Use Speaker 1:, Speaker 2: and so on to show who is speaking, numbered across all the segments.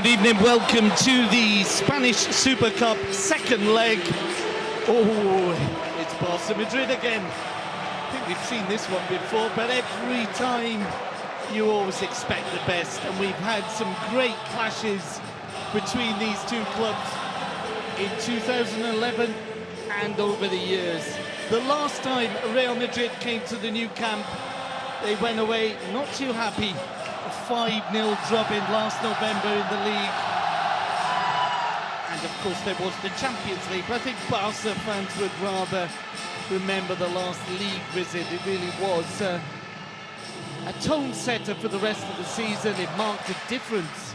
Speaker 1: Good evening, welcome to the Spanish Super Cup second leg. Oh, it's Barça Madrid again. I think we've seen this one before, but every time you always expect the best, and we've had some great clashes between these two clubs in 2011 and over the years. The last time Real Madrid came to the new camp, they went away not too happy. A 5-0 drubbing last November in the league. And of course there was the Champions League, but I think Barca fans would rather remember the last league visit. It really was a tone setter for the rest of the season. It marked a difference,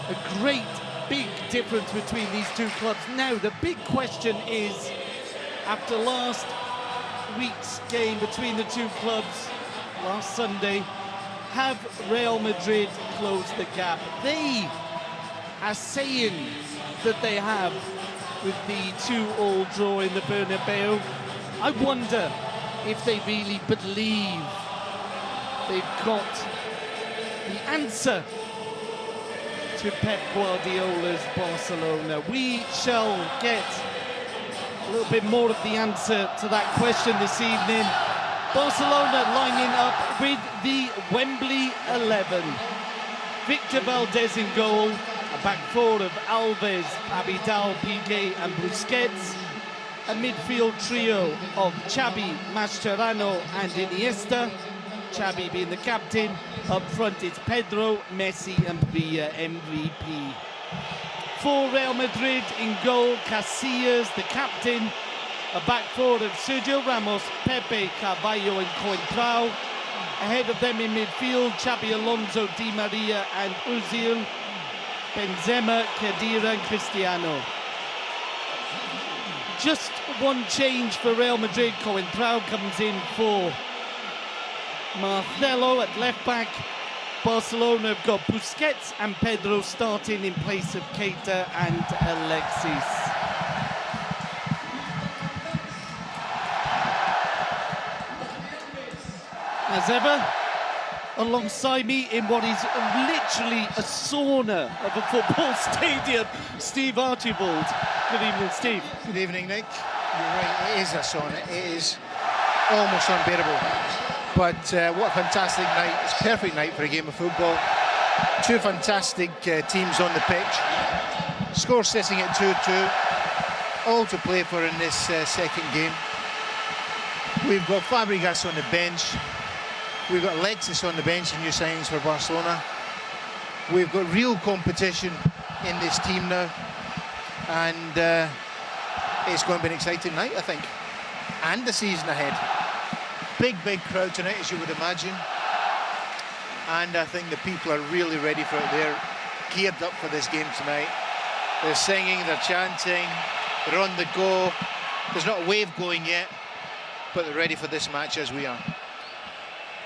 Speaker 1: a great big difference between these two clubs. Now the big question is, after last week's game between the two clubs last Sunday, have Real Madrid closed the gap? They are saying that they have, with the 2-2 draw in the Bernabeu. I wonder if they really believe they've got the answer to Pep Guardiola's Barcelona. We shall get a little bit more of the answer to that question this evening. Barcelona lining up with the Wembley 11. Victor Valdez in goal, a back four of Alves, Abidal, Piqué and Busquets. A midfield trio of Xavi, Mascherano and Iniesta. Xavi being the captain. Up front it's Pedro, Messi and Villa, MVP. For Real Madrid in goal, Casillas, the captain. A back four of Sergio Ramos, Pepe, Carvalho and Coentrao. Ahead of them in midfield, Xabi Alonso, Di Maria and Ozil. Benzema, Khedira and Cristiano. Just one change for Real Madrid. Coentrao comes in for Marcelo at left back. Barcelona have got Busquets and Pedro starting in place of Keita and Alexis. As ever, alongside me in what is literally a sauna of a football stadium, Steve Archibald. Good evening, Steve.
Speaker 2: Good evening, Nick. You're right, it is a sauna. It is almost unbearable. But what a fantastic night. It's a perfect night for a game of football. Two fantastic teams on the pitch. Score sitting at 2-2. All to play for in this second game. We've got Fabregas on the bench. We've got Alexis on the bench, new signings for Barcelona. We've got real competition in this team now. And it's going to be an exciting night, I think. And the season ahead. Big crowd tonight, as you would imagine. And I think the people are really ready for it. They're geared up for this game tonight. They're singing, they're chanting, they're on the go. There's not a wave going yet, but they're ready for this match as we are.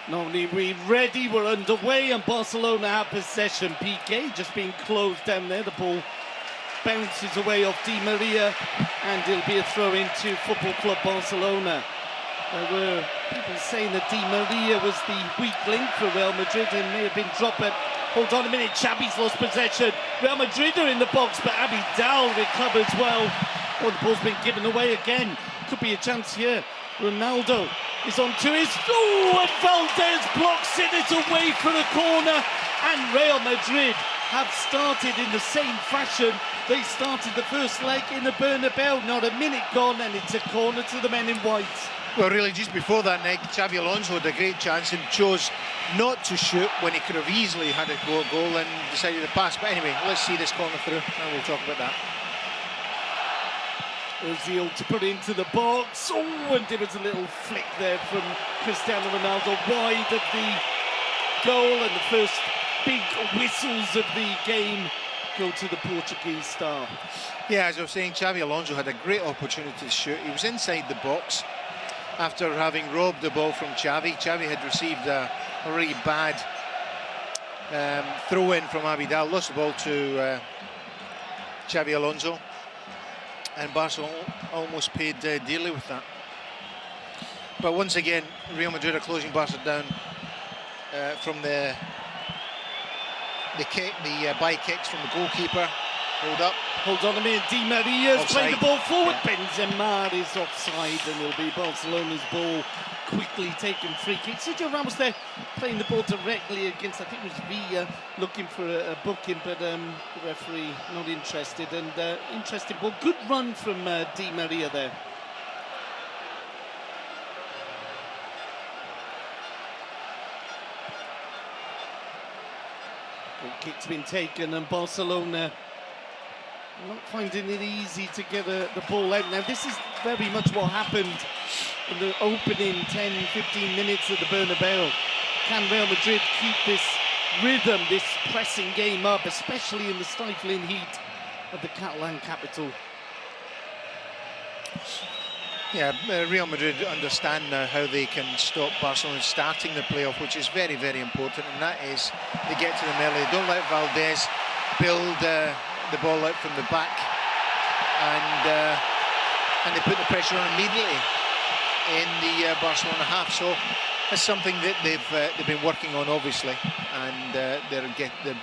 Speaker 1: Not only we're ready, we're underway, and Barcelona have possession. Piqué just being closed down there. The ball bounces away off Di Maria, and it'll be a throw into Football Club Barcelona. There were people saying that Di Maria was the weak link for Real Madrid and may have been dropped, but hold on a minute, Xavi's lost possession. Real Madrid are in the box, but Abidal recovers well. Oh, the ball's been given away again. Could be a chance here. Ronaldo is on to his... Oh, and Valdez blocks it. It's away for the corner. And Real Madrid have started in the same fashion. They started the first leg in the Bernabeu. Not a minute gone, and it's a corner to the men in white.
Speaker 2: Well, really, just before that, Nick, Xabi Alonso had a great chance and chose not to shoot when he could have easily had a goal and decided to pass. But anyway, let's see this corner through, and we'll talk about that.
Speaker 1: Ozil to put into the box. Oh, and there was a little flick there from Cristiano Ronaldo wide of the goal, and the first big whistles of the game go to the Portuguese star.
Speaker 2: Yeah, as I was saying, Xabi Alonso had a great opportunity to shoot. He was inside the box after having robbed the ball from Xavi. Xavi had received a really bad throw-in from Abidal, lost the ball to Xabi Alonso. And Barcelona almost paid dearly with that. But once again, Real Madrid are closing Barca down from the the kick, the by kicks from the goalkeeper. Hold up.
Speaker 1: Hold on a minute, Di Maria's playing the ball forward.
Speaker 2: Yeah.
Speaker 1: Benzema is offside, and it'll be Barcelona's ball. Quickly taken free kick. Sergio Ramos there playing the ball directly against, I think it was Villa, looking for a booking, but the referee not interested. And interesting ball. Good run from Di Maria there. Goal kick's been taken, and Barcelona not finding it easy to get the ball out. Now, this is very much what happened in the opening 10-15 minutes of the Bernabeu. Can Real Madrid keep this rhythm, this pressing game up, especially in the stifling heat of the Catalan capital?
Speaker 2: Yeah, Real Madrid understand now how they can stop Barcelona starting the playoff, which is very, very important, and that is they get to them early. They don't let Valdez build the ball out from the back, and they put the pressure on immediately in the Barcelona half. So that's something that they've been working on, obviously, and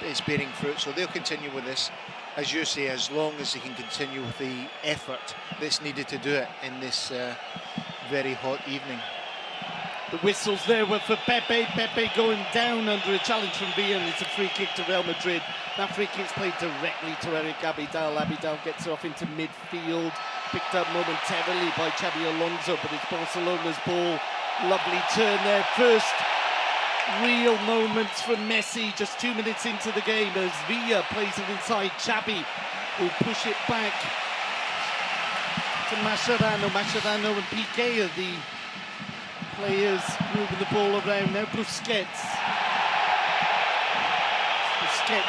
Speaker 2: it's bearing fruit. So they'll continue with this, as you say, as long as they can continue with the effort that's needed to do it in this very hot evening.
Speaker 1: The whistles there were for Pepe. Pepe going down under a challenge from Villa, and it's a free kick to Real Madrid. That free kick's played directly to Eric Abidal. Abidal gets it off into midfield, picked up momentarily by Xabi Alonso, but it's Barcelona's ball. Lovely turn there. First real moments from Messi, just 2 minutes into the game, as Villa plays it inside. Xabi will push it back to Mascherano. Mascherano and Piqué are the players moving the ball around now. Busquets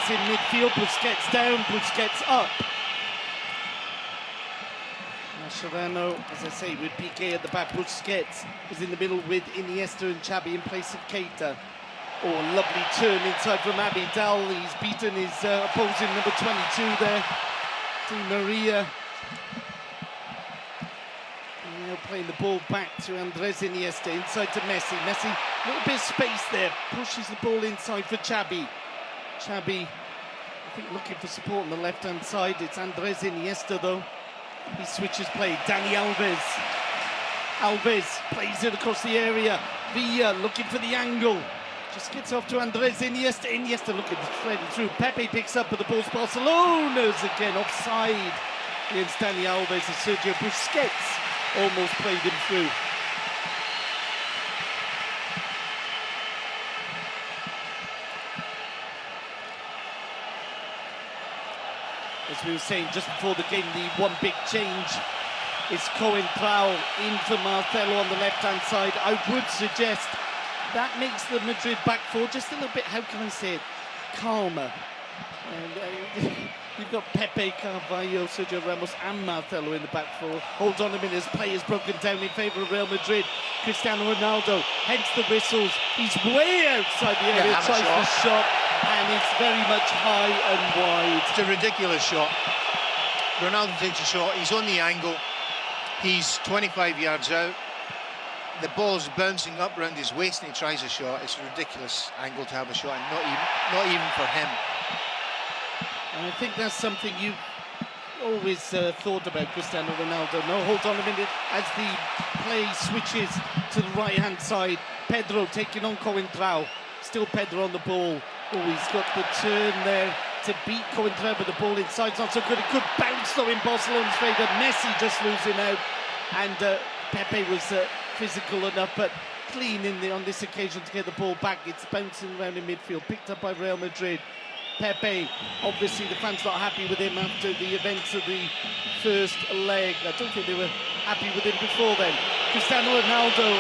Speaker 1: in midfield, Busquets down, Busquets up. Mascherano, as I say, with Piqué at the back. Busquets is in the middle with Iniesta and Xabi in place of Keita. Oh, a lovely turn inside from Abidal. He's beaten his opposing number 22 there, Di Maria. Now playing the ball back to Andres Iniesta, inside to Messi. Messi, a little bit of space there, pushes the ball inside for Xabi. Xabi, I think, looking for support on the left-hand side. It's Andres Iniesta, though. He switches play. Dani Alves. Alves plays it across the area. Villa looking for the angle. Just gets off to Andres Iniesta. Iniesta looking to thread it through. Pepe picks up, but the ball's Barcelona's again offside against Dani Alves, and Sergio Busquets almost played him through. As we were saying just before the game, the one big change is Coentrao in for Marcelo on the left-hand side. I would suggest that makes the Madrid back four just a little bit, how can I say it, calmer. And you've got Pepe, Carvalho, Sergio Ramos and Marcelo in the back four. Hold on a minute, as play is broken down in favour of Real Madrid. Cristiano Ronaldo, hence the whistles. He's way outside the area, tries the shot, and it's very much high and wide.
Speaker 2: It's a ridiculous shot. Ronaldo takes a shot, he's on the angle, he's 25 yards out. The ball's bouncing up around his waist and he tries a shot. It's a ridiculous angle to have a shot, and not even for him.
Speaker 1: And I think that's something you've always thought about Cristiano Ronaldo. No, hold on a minute, as the play switches to the right-hand side. Pedro taking on Coentrao. Still Pedro on the ball. Oh, he's got the turn there to beat Coentrao, but the ball inside's not so good. It could bounce though in Barcelona's favour. Messi just losing out, and Pepe was physical enough, but clean on this occasion to get the ball back. It's bouncing around in midfield, picked up by Real Madrid. Pepe, obviously the fans not happy with him after the events of the first leg. I don't think they were happy with him before then. Cristiano Ronaldo,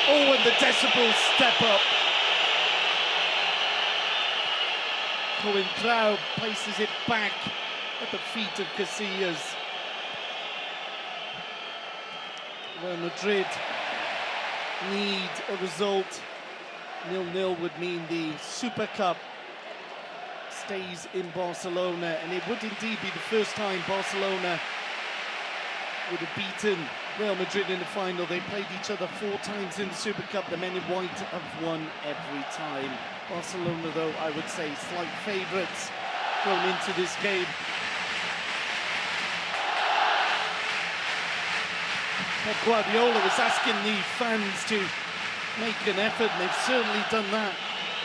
Speaker 1: oh, and the decibels step up. Coentrao places it back at the feet of Casillas. Real Madrid need a result. 0-0 would mean the Super Cup stays in Barcelona, and it would indeed be the first time Barcelona would have beaten Real Madrid in the final. They played each other 4 times in the Super Cup. The men in white have won every time. Barcelona, though, I would say slight favourites going into this game. Pep Guardiola was asking the fans to make an effort, and they've certainly done that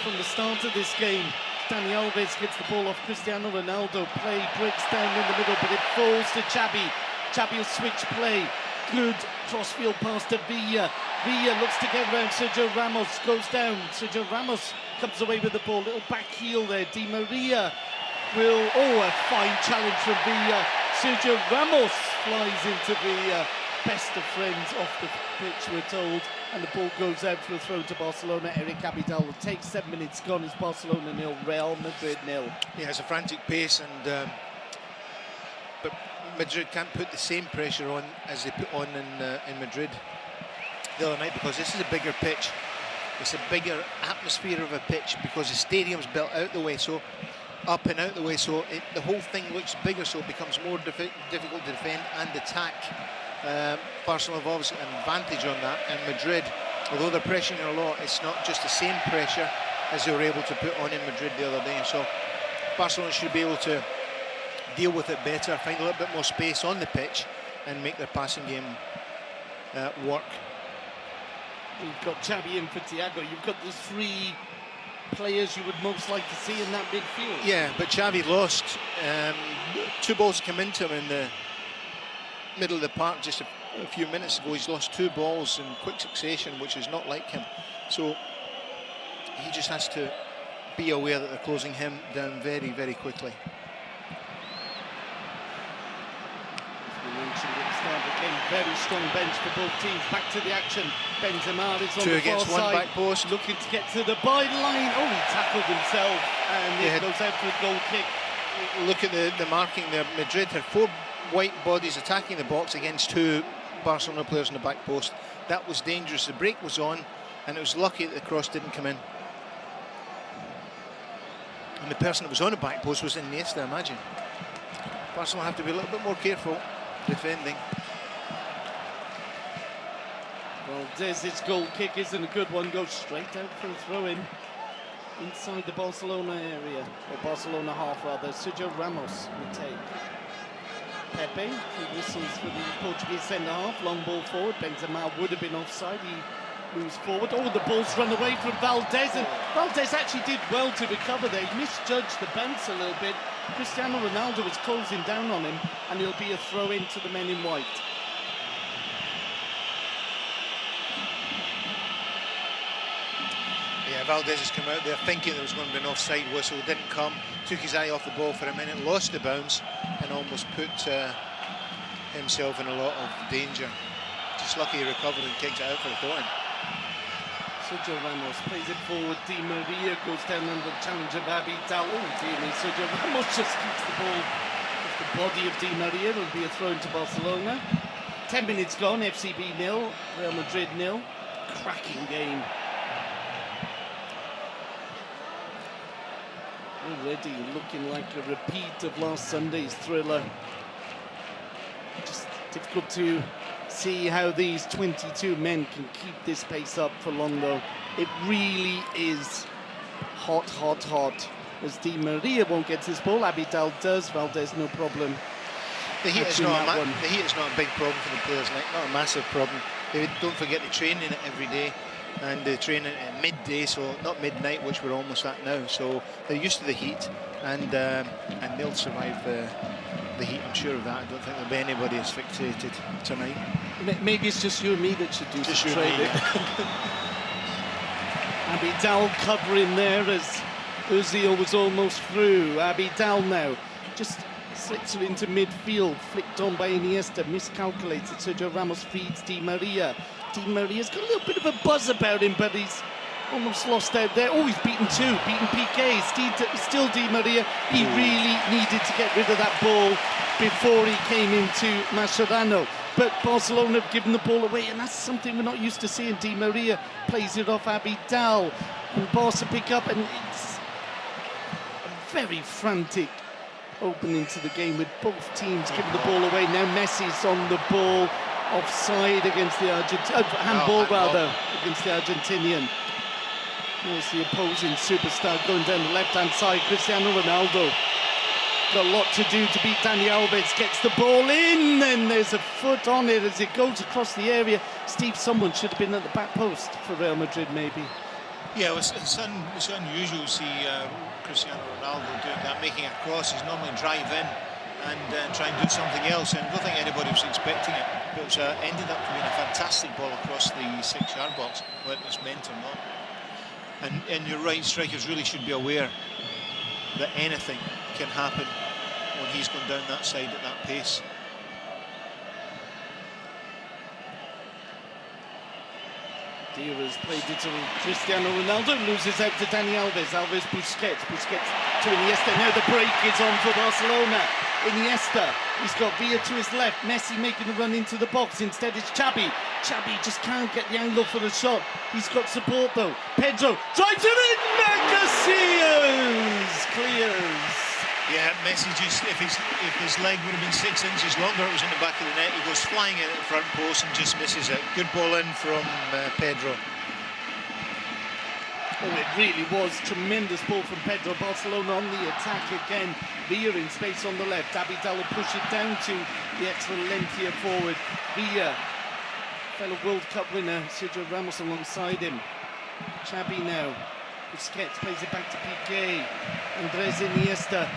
Speaker 1: from the start of this game. Dani Alves gets the ball off Cristiano Ronaldo. Play breaks down in the middle, but it falls to Xavi. Xavi will switch play. Good crossfield pass to Villa. Villa looks to get around Sergio Ramos. Goes down. Sergio Ramos comes away with the ball. Little back heel there. Di Maria will... Oh, a fine challenge from Villa. Sergio Ramos flies into Villa. Best of friends off the pitch, we're told, and the ball goes out for a throw to Barcelona. Eric Abidal will take 7 minutes gone. It's Barcelona 0, Real Madrid 0.
Speaker 2: Yeah, it's a frantic pace, and but Madrid can't put the same pressure on as they put on in Madrid the other night, because this is a bigger pitch. It's a bigger atmosphere of a pitch because the stadium's built out the way, so up and out the way, so the whole thing looks bigger, so it becomes more difficult to defend and attack. Barcelona have obviously an advantage on that, and Madrid, although they're pressuring a lot, it's not just the same pressure as they were able to put on in Madrid the other day. So Barcelona should be able to deal with it better, find a little bit more space on the pitch, and make their passing game work.
Speaker 1: You've got Xavi and for Thiago. You've got the 3 players you would most like to see in that midfield.
Speaker 2: Yeah, but Xavi lost 2 balls come into him in the middle of the park just a few minutes ago. He's lost 2 balls in quick succession, which is not like him. So he just has to be aware that they're closing him down very, very quickly.
Speaker 1: As we mentioned at the start of the game, very strong bench for both teams. Back to the action. Benzema is on
Speaker 2: 2
Speaker 1: the
Speaker 2: against
Speaker 1: far
Speaker 2: 1
Speaker 1: side,
Speaker 2: back post.
Speaker 1: looking to get to the byline. Oh, he tackled himself, and it goes out for a goal kick.
Speaker 2: Look at the marking there. Madrid had 4 white bodies attacking the box against 2 Barcelona players in the back post. That was dangerous. The break was on, and it was lucky that the cross didn't come in. And the person that was on the back post was Iniesta, imagine. Barcelona have to be a little bit more careful defending.
Speaker 1: Valdez's goal kick isn't a good one. Goes straight out for a throw-in inside the Barcelona area, or Barcelona half rather. Sergio Ramos will take. Pepe, he whistles for the Portuguese centre-half, long ball forward. Benzema would have been offside, he moves forward. Oh, the ball's run away from Valdez, and Valdez actually did well to recover there. He misjudged the bounce a little bit. Cristiano Ronaldo was closing down on him, and it'll be a throw-in to the men in white.
Speaker 2: Yeah, Valdez has come out there thinking there was going to be an offside whistle, didn't come, took his eye off the ball for a minute, lost the bounce, and almost put himself in a lot of danger. Just lucky he recovered and kicked it out for a throw-in.
Speaker 1: Sergio Ramos plays it forward. Di Maria goes down under the challenge of Abidal. Oh dear me, Sergio Ramos just keeps the ball off the body of Di Maria. It'll be a throw to Barcelona. 10 minutes gone, FCB 0, Real Madrid 0. Cracking game. Already looking like a repeat of last Sunday's thriller. Just difficult to see how these 22 men can keep this pace up for long, though. It really is hot, hot, hot. As Di Maria won't get his ball, Abidal does. Valdez, no problem.
Speaker 2: The heat is not a big problem for the players, like, not a massive problem. They don't forget to train in it every day, and they train at midday, so not midnight, which we're almost at now. So they're used to the heat, and they'll survive the heat. I'm sure of that. I don't think there'll be anybody asphyxiated tonight.
Speaker 1: Maybe it's just you and me that should do
Speaker 2: just
Speaker 1: the training. Abidal covering there as Ozil was almost through. Abidal now just slips it into midfield, flicked on by Iniesta, miscalculated. Sergio Ramos feeds Di Maria. Di Maria's got a little bit of a buzz about him, but he's almost lost out there. Oh, he's beaten Piqué. Still Di Maria. He really needed to get rid of that ball before he came into Mascherano. But Barcelona have given the ball away, and that's something we're not used to seeing. Di Maria plays it off Abidal, and Barca pick up, and it's a very frantic opening to the game with both teams giving the ball away. Now Messi's on the ball. Offside against the handball rather, against the Argentinian. There's the opposing superstar going down the left-hand side, Cristiano Ronaldo. Got a lot to do to beat Dani Alves, gets the ball in, and there's a foot on it as it goes across the area. Steve, someone should have been at the back post for Real Madrid, maybe.
Speaker 3: Yeah, it's unusual to see Cristiano Ronaldo doing that, making a cross. He's normally drive in and try and do something else, and I don't think anybody was expecting it. But it was, ended up being a fantastic ball across the 6-yard box, whether it was meant or not. And you're right, strikers really should be aware that anything can happen when he's gone down that side at that pace.
Speaker 1: Diaz played it to Cristiano Ronaldo, loses out to Dani Alves. Alves, Busquets to Iniesta. Now the break is on for Barcelona. Iniesta, he's got Villa to his left. Messi making the run into the box. Instead it's Xavi. Xavi just can't get the angle for the shot. He's got support though. Pedro drives it in. Casillas clears.
Speaker 3: Yeah, Messi just, if his leg would have been 6 inches longer, it was in the back of the net. He goes flying in at the front post and just misses it. Good ball in from Pedro.
Speaker 1: Oh, it really was tremendous ball from Pedro. Barcelona on the attack again. Villa in space on the left. Abidal will push it down to the ex-Valencia forward. Villa, fellow World Cup winner, Sergio Ramos alongside him. Xavi now. Busquets plays it back to Piqué. Andres Iniesta.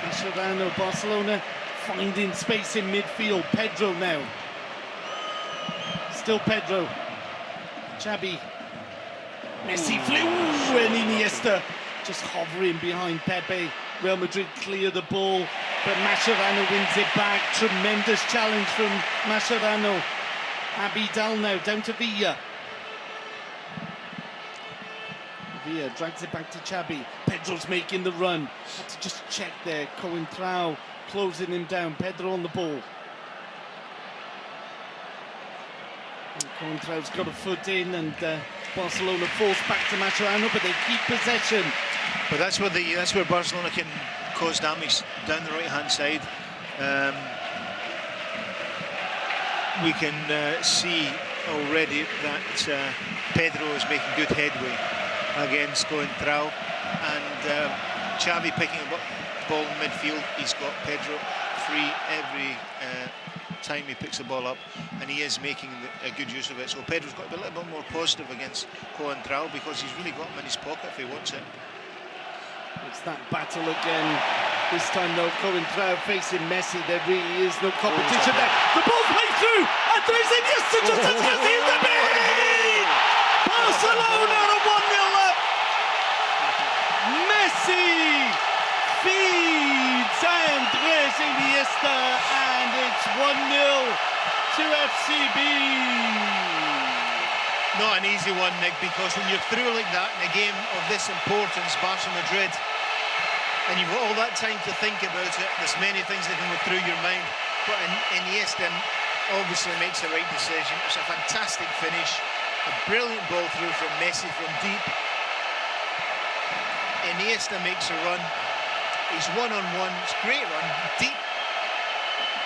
Speaker 1: Mascherano, Barcelona finding space in midfield. Pedro now. Still Pedro. Xavi. Messi flew, and Iniesta just hovering behind Pepe. Real Madrid clear the ball, but Mascherano wins it back. Tremendous challenge from Mascherano. Abidal now down to Villa. Villa drags it back to Xavi. Pedro's making the run. Had to just check there. Coentrao closing him down. Pedro on the ball. Coentrao's got a foot in, and Barcelona forced back to Mascherano, but they keep possession.
Speaker 3: But that's where Barcelona can cause damage down the right-hand side. We can see already that Pedro is making good headway against Coentrao, and Xavi picking a ball in midfield. He's got Pedro free every time he picks the ball up, and he is making a good use of it. So Pedro's got to be a little bit more positive against Coentrao, because he's really got him in his pocket if he wants it.
Speaker 1: It's that battle again. This time though, Coentrao facing Messi. There really is no competition there. The ball's played through, and there's Iniesta just as Messi the beat! Barcelona are 1-0 up. Messi feeds Andres Iniesta, and it's 1-0 to FCB.
Speaker 3: Not an easy one, Nick, because when you're through like that in a game of this importance, Barça Madrid, and you've got all that time to think about it, there's many things that can go through your mind, but Iniesta obviously makes the right decision. It's a fantastic finish, a brilliant ball through from Messi from deep. Iniesta makes a run. He's one-on-one. It's a great run, deep.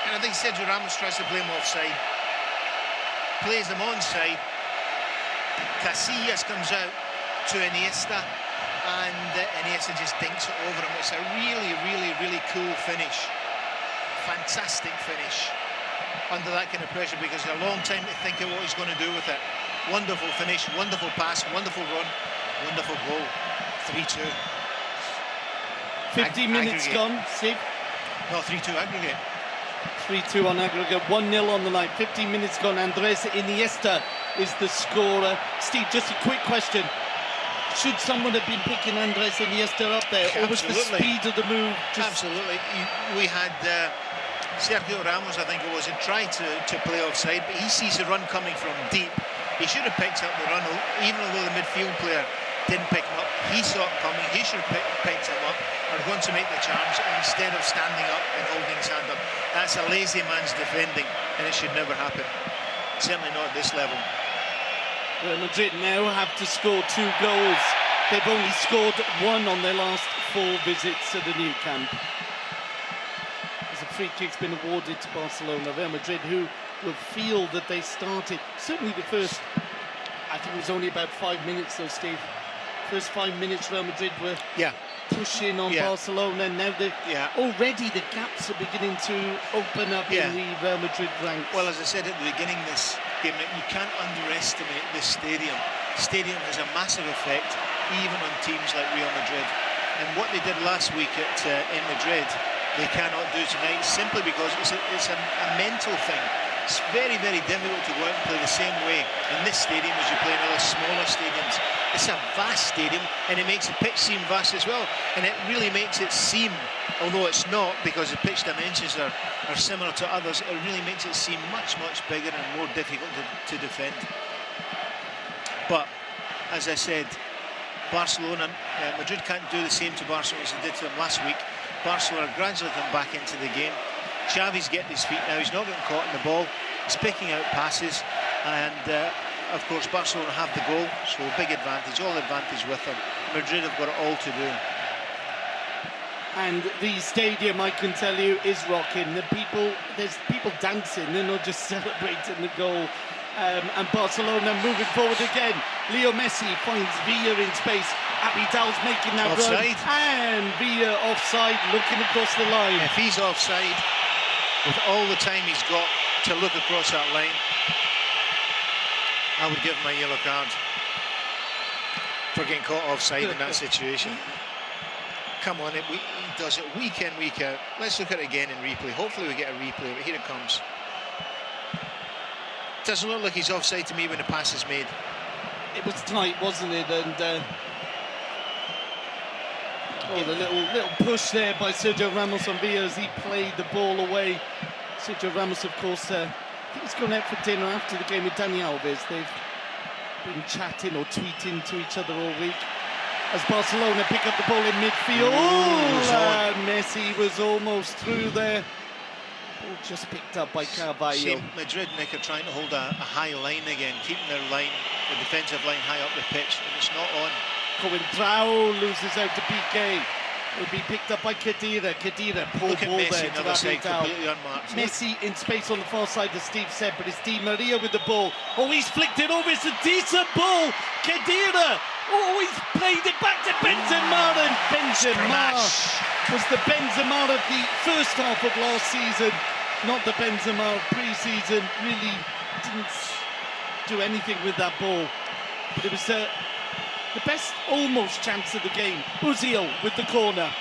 Speaker 3: And I think Sergio Ramos tries to play him offside. Plays him onside. Casillas comes out to Iniesta, and Iniesta just dinks it over him. It's a really, really, really cool finish. Fantastic finish under that kind of pressure, because there's a long time to think of what he's going to do with it. Wonderful finish, wonderful pass, wonderful run, wonderful goal. 3-2.
Speaker 1: 15 minutes
Speaker 3: aggregate.
Speaker 1: gone, Steve.
Speaker 3: No, 3-2 aggregate.
Speaker 1: 3-2 on aggregate, 1-0 on the night. 15 minutes gone. Andres Iniesta is the scorer. Steve, just a quick question. Should someone have been picking Andres Iniesta up there? Or was the speed of the move just...
Speaker 3: Absolutely. We had Sergio Ramos, I think it was, had tried to play offside, but he sees the run coming from deep. He should have picked up the run, even though the midfield player didn't pick him up. He saw it coming. He should have picked him up, or going to make the challenge instead of standing up and holding his hand up. That's a lazy man's defending, and it should never happen. Certainly not at this level.
Speaker 1: Real Madrid now have to score 2 goals. They've only scored 1 on their last 4 visits to the new camp. There's a free kick's been awarded to Barcelona. Real Madrid, who will feel that they started, certainly the first, I think it was only about 5 minutes though, Steve. First 5 minutes Real Madrid were pushing on Barcelona. Now already the gaps are beginning to open up in the Real Madrid ranks.
Speaker 3: Well, as I said at the beginning of this game, you can't underestimate this stadium. The stadium has a massive effect even on teams like Real Madrid. And what they did last week in Madrid, they cannot do tonight, simply because it's a mental thing. It's very, very difficult to go out and play the same way in this stadium as you play in other smaller stadiums. It's a vast stadium, and it makes the pitch seem vast as well. And it really makes it seem, although it's not, because the pitch dimensions are similar to others, it really makes it seem much, much bigger and more difficult to defend. But, as I said, Barcelona, Madrid can't do the same to Barcelona as they did to them last week. Barcelona gradually come back into the game. Xavi's getting his feet now, he's not getting caught in the ball, he's picking out passes, and of course Barcelona have the goal, so a big advantage, all advantage with them. Madrid have got it all to do.
Speaker 1: And the stadium, I can tell you, is rocking. There's people dancing, they're not just celebrating the goal. And Barcelona moving forward again. Leo Messi finds Villa in space. Abidal's making that
Speaker 3: offside.
Speaker 1: Run. And Villa offside, looking across the line.
Speaker 3: If he's offside, with all the time he's got to look across that line, I would give him a yellow card for getting caught offside in that situation. Come on, he does it week in, week out. Let's look at it again in replay. Hopefully we get a replay, but here it comes. Doesn't look like he's offside to me when the pass is made.
Speaker 1: It was tight, wasn't it? And the little push there by Sergio Ramos on Villa as he played the ball away. Sergio Ramos, of course, I think he's gone out for dinner after the game with Dani Alves. They've been chatting or tweeting to each other all week. As Barcelona pick up the ball in midfield. Messi was almost through there. Ball just picked up by Carvalho.
Speaker 3: See, Madrid, Nick, are trying to hold a high line again, keeping their line, the defensive line high up the pitch, and it's not on.
Speaker 1: Coentrao loses out to Piqué. Will be picked up by Khedira. Khedira, poor ball
Speaker 3: Messi,
Speaker 1: there to
Speaker 3: side, completely unmarked.
Speaker 1: Messi in space on the far side, as Steve said, but it's Di Maria with the ball. Oh, he's flicked it over. It's a decent ball. Khedira. Oh, he's played it back to Benzema, and Benzema was the Benzema of the first half of last season, not the Benzema of pre-season. Really didn't do anything with that ball, but it was the best almost chance of the game. Ozil with the corner.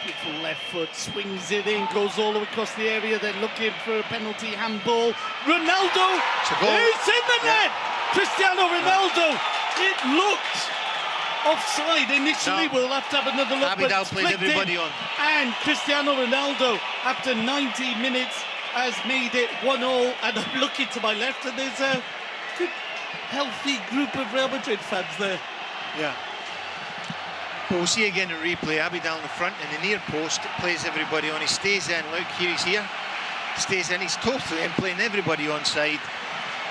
Speaker 1: Beautiful left foot, swings it in, goes all the way across the area. They're looking for a penalty, handball. Ronaldo, it's in the net! Cristiano Ronaldo, it looked offside initially. We'll have to have another look.
Speaker 3: Abidal played everybody on.
Speaker 1: And Cristiano Ronaldo, after 90 minutes, has made it 1-1, and I'm looking to my left, and there's a good, healthy group of Real Madrid fans there.
Speaker 3: Yeah. But we'll see again in replay. Abidal in the front, and the near post plays everybody on. He stays in. Look, here he's here. Stays in. He's totally in, playing everybody on side.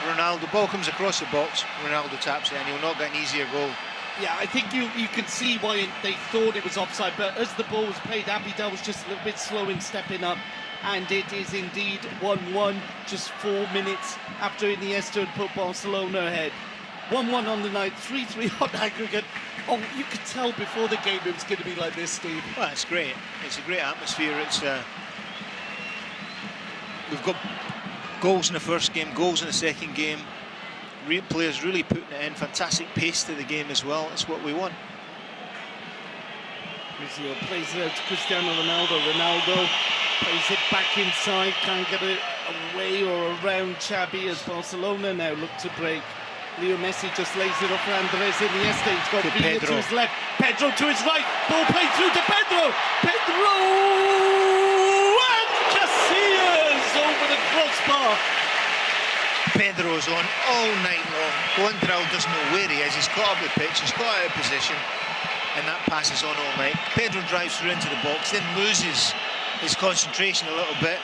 Speaker 3: Ronaldo, ball comes across the box. Ronaldo taps it, and he'll not get an easier goal.
Speaker 1: Yeah, I think you can see why they thought it was offside, but as the ball was played, Abidal was just a little bit slow in stepping up. And it is indeed 1-1, just 4 minutes after Iniesta had put Barcelona ahead. 1-1 on the night, 3-3 on aggregate. Oh, you could tell before the game it was going to be like this, Steve.
Speaker 3: Well, it's great. It's a great atmosphere. It's we've got goals in the first game, goals in the second game. Players really putting it in. Fantastic pace to the game as well. That's what we want.
Speaker 1: Rizzo plays it out to Cristiano Ronaldo. Ronaldo plays it back inside, can't get it away or around Xavi as Barcelona now look to break. Leo Messi just lays it up for Andres Iniesta. He's got Villa to his left, Pedro to his right. Ball played through to Pedro. Pedro and Casillas over the crossbar.
Speaker 3: Pedro's on all night long. Coentrao doesn't know where he is. He's caught up the pitch. He's got out of position, and that pass is on all night. Pedro drives through into the box, then loses his concentration a little bit,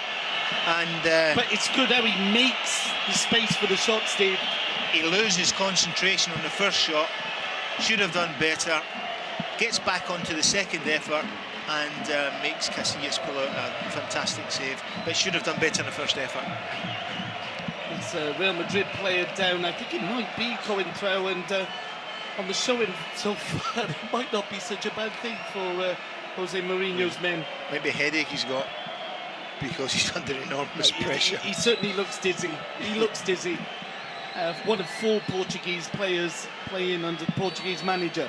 Speaker 3: and
Speaker 1: but it's good how he makes the space for the shot, Steve.
Speaker 3: He loses concentration on the first shot. Should have done better. gets back onto the second effort and makes Casillas pull out a fantastic save, but should have done better in the first effort.
Speaker 1: It's a Real Madrid player down. I think it might be Coentrao, and on the showing so far, it might not be such a bad thing for Jose Mourinho's men.
Speaker 3: Maybe a headache he's got because he's under enormous pressure.
Speaker 1: He certainly looks dizzy. He looks dizzy. One of 4 Portuguese players playing under the Portuguese manager.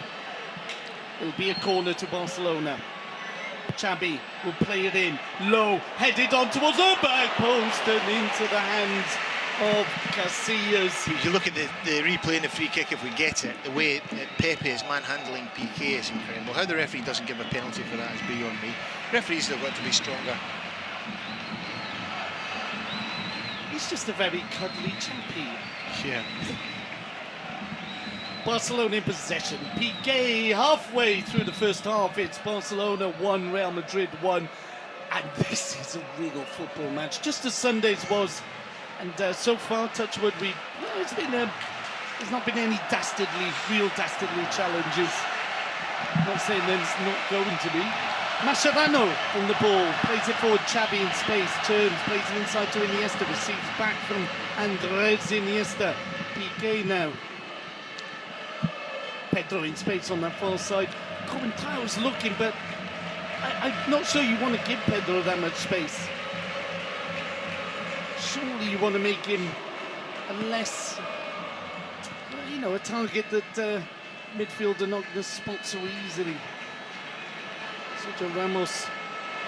Speaker 1: It'll be a corner to Barcelona. Xavi will play it in, low, headed on towards the back post and into the hands of Casillas.
Speaker 3: If you look at the replay and the free kick, if we get it, the way that Pepe is manhandling PK is incredible. How the referee doesn't give a penalty for that is beyond me. Referees have got to be stronger.
Speaker 1: He's just a very cuddly chappy.
Speaker 3: Yeah.
Speaker 1: Barcelona in possession. Piqué halfway through the first half. It's Barcelona 1, Real Madrid 1. And this is a real football match, just as Sunday's was. And so far, touchwood, there's not been any real dastardly challenges. I'm not saying there's not going to be. Mascherano on the ball, plays it forward, Xavi in space, turns, plays it inside to Iniesta, receives back from Andres Iniesta. Piqué now. Pedro in space on that far side. Coentrao's looking, but I'm not sure you want to give Pedro that much space. Surely you want to make him a less, a target that midfield are not going to spot so easily. Sergio Ramos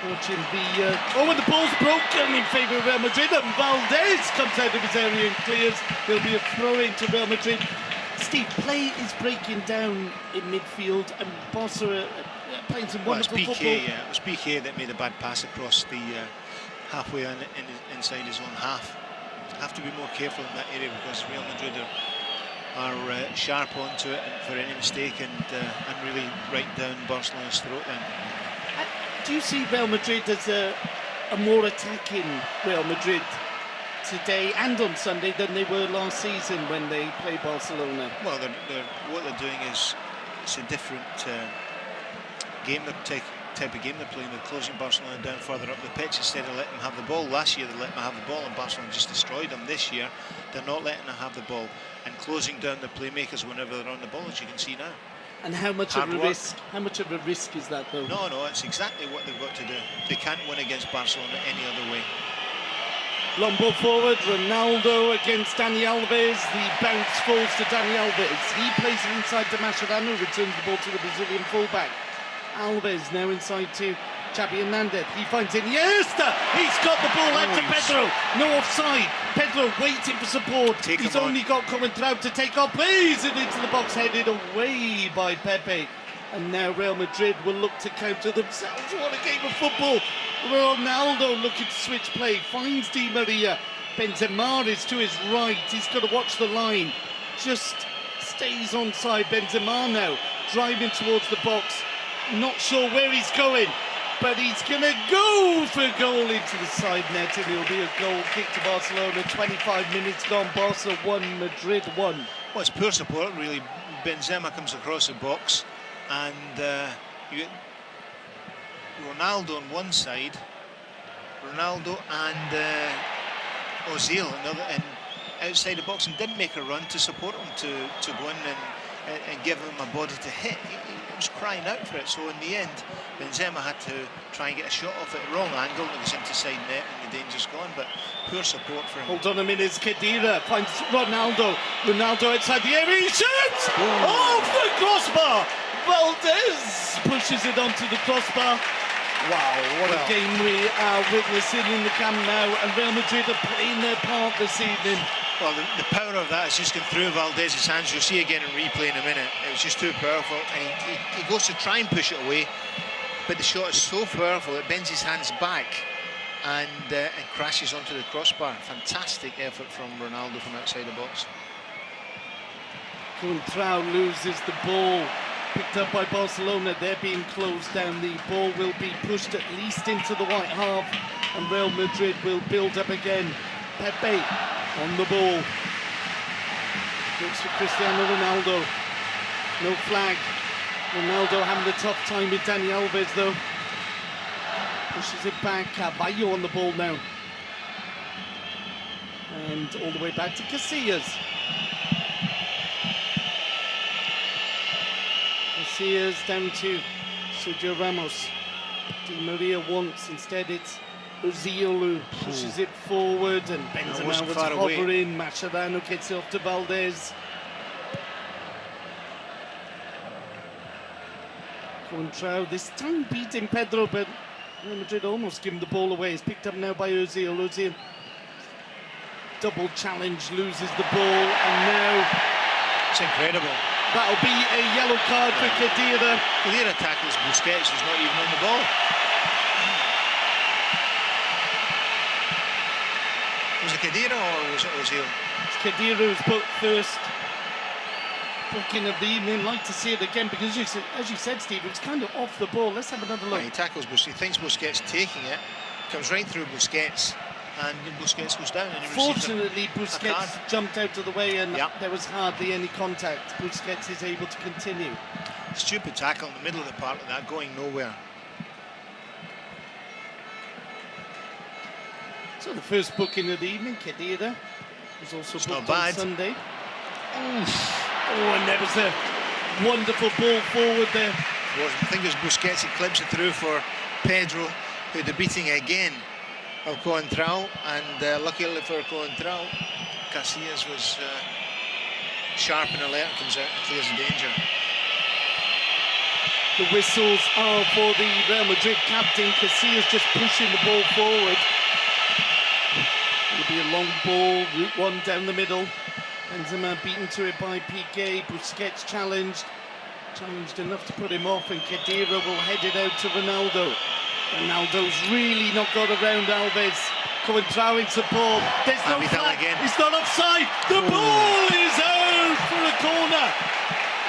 Speaker 1: watching and the ball's broken in favour of Real Madrid, and Valdez comes out of his area and clears. There'll be a throw-in to Real Madrid. Steve, play is breaking down in midfield, and Barca are playing some wonderful football.
Speaker 3: Yeah, it was Piqué that made a bad pass across the halfway inside his own half. Have to be more careful in that area because Real Madrid are sharp onto it for any mistake and really right down Barcelona's throat then.
Speaker 1: Do you see Real Madrid as a more attacking Real Madrid today and on Sunday than they were last season when they played Barcelona?
Speaker 3: Well, what they're doing is it's a different game, type of game they're playing. They're closing Barcelona down further up the pitch instead of letting them have the ball. Last year they let them have the ball and Barcelona just destroyed them. This year they're not letting them have the ball and closing down the playmakers whenever they're on the ball, as you can see now.
Speaker 1: And how much of a risk? How much of a risk is that, though?
Speaker 3: No, it's exactly what they've got to do. They can't win against Barcelona any other way.
Speaker 1: Long ball forward, Ronaldo against Dani Alves. The bounce falls to Dani Alves. He plays it inside to Mascherano, returns the ball to the Brazilian fullback. Alves now inside to Xavi Hernandez. He finds Iniesta. He's got the ball out to Pedro. No offside. Pedro waiting for support. He's only got Coentrao to take off. Plays it into the box, headed away by Pepe. And now Real Madrid will look to counter themselves. What a game of football. Ronaldo looking to switch play. Finds Di Maria. Benzema is to his right. He's got to watch the line. Just stays onside. Benzema now driving towards the box. Not sure where he's going, but he's going to go for goal into the side net, and it'll be a goal kick to Barcelona. 25 minutes gone. Barca 1, Madrid 1.
Speaker 3: Well, it's poor support, really. Benzema comes across the box, and you get Ronaldo on one side, Ronaldo and Ozil and outside the box, and didn't make a run to support him to go in and give him a body to hit. He was crying out for it, so in the end Benzema had to try and get a shot off at the wrong angle, and it was into side net and the danger's gone, but poor support for him.
Speaker 1: Hold on a minute, Khedira finds Ronaldo outside the area, he shoots! Off the crossbar! Valdez pushes it onto the crossbar. Wow, what a game we are witnessing in the Camp Nou, and Real Madrid are playing their part this evening.
Speaker 3: Well, the power of that has just gone through Valdez's hands. You'll see again in replay in a minute. It was just too powerful, and he goes to try and push it away, but the shot is so powerful it bends his hands back and crashes onto the crossbar. Fantastic effort from Ronaldo from outside the box.
Speaker 1: Coentrao loses the ball, picked up by Barcelona. They're being closed down. The ball will be pushed at least into the white half, and Real Madrid will build up again. Pepe on the ball. Looks for Cristiano Ronaldo. No flag. Ronaldo having a tough time with Dani Alves though. Pushes it back. Carvalho on the ball now. And all the way back to Casillas. Casillas down to Sergio Ramos. Di Maria wants, instead it's Ozil who pushes it forward, and Benzema was hovering. Mascherano gets it off to Valdez. Contrao this time beating Pedro, but Real Madrid almost give him the ball away. It's picked up now by Ozil. Ozil double challenge, loses the ball, and now
Speaker 3: it's incredible.
Speaker 1: That'll be a yellow card for Khedira.
Speaker 3: Khedira tackles Busquets, who's not even on the ball. Was it Khedira or was it Ozil?
Speaker 1: It's Khedira who's put first booking of the evening. Like to see it again because, as you said, Steve, it was kind of off the ball. Let's have another look.
Speaker 3: Yeah, he tackles Busquets, he thinks Busquets taking it, comes right through Busquets, and Busquets goes down. And he
Speaker 1: Fortunately, Busquets jumped out of the way, and there was hardly any contact. Busquets is able to continue.
Speaker 3: Stupid tackle in the middle of the park like that, going nowhere.
Speaker 1: So the first booking of the evening, Khedira, was also booked on Sunday. Oh, and there was a wonderful ball forward there.
Speaker 3: I think it was Busquets who clips it through for Pedro, who the beating again of Contrao, and luckily for Contrao, Casillas was sharp and alert, comes out and clears the danger.
Speaker 1: The whistles are for the Real Madrid captain. Casillas just pushing the ball forward. It'll be a long ball, route one down the middle. Benzema beaten to it by Piqué. Busquets challenged enough to put him off, and Khedira will head it out to Ronaldo. Ronaldo's really not got around Alves. Contrao in support. There's no flag. It's not offside. The ball is out for a corner.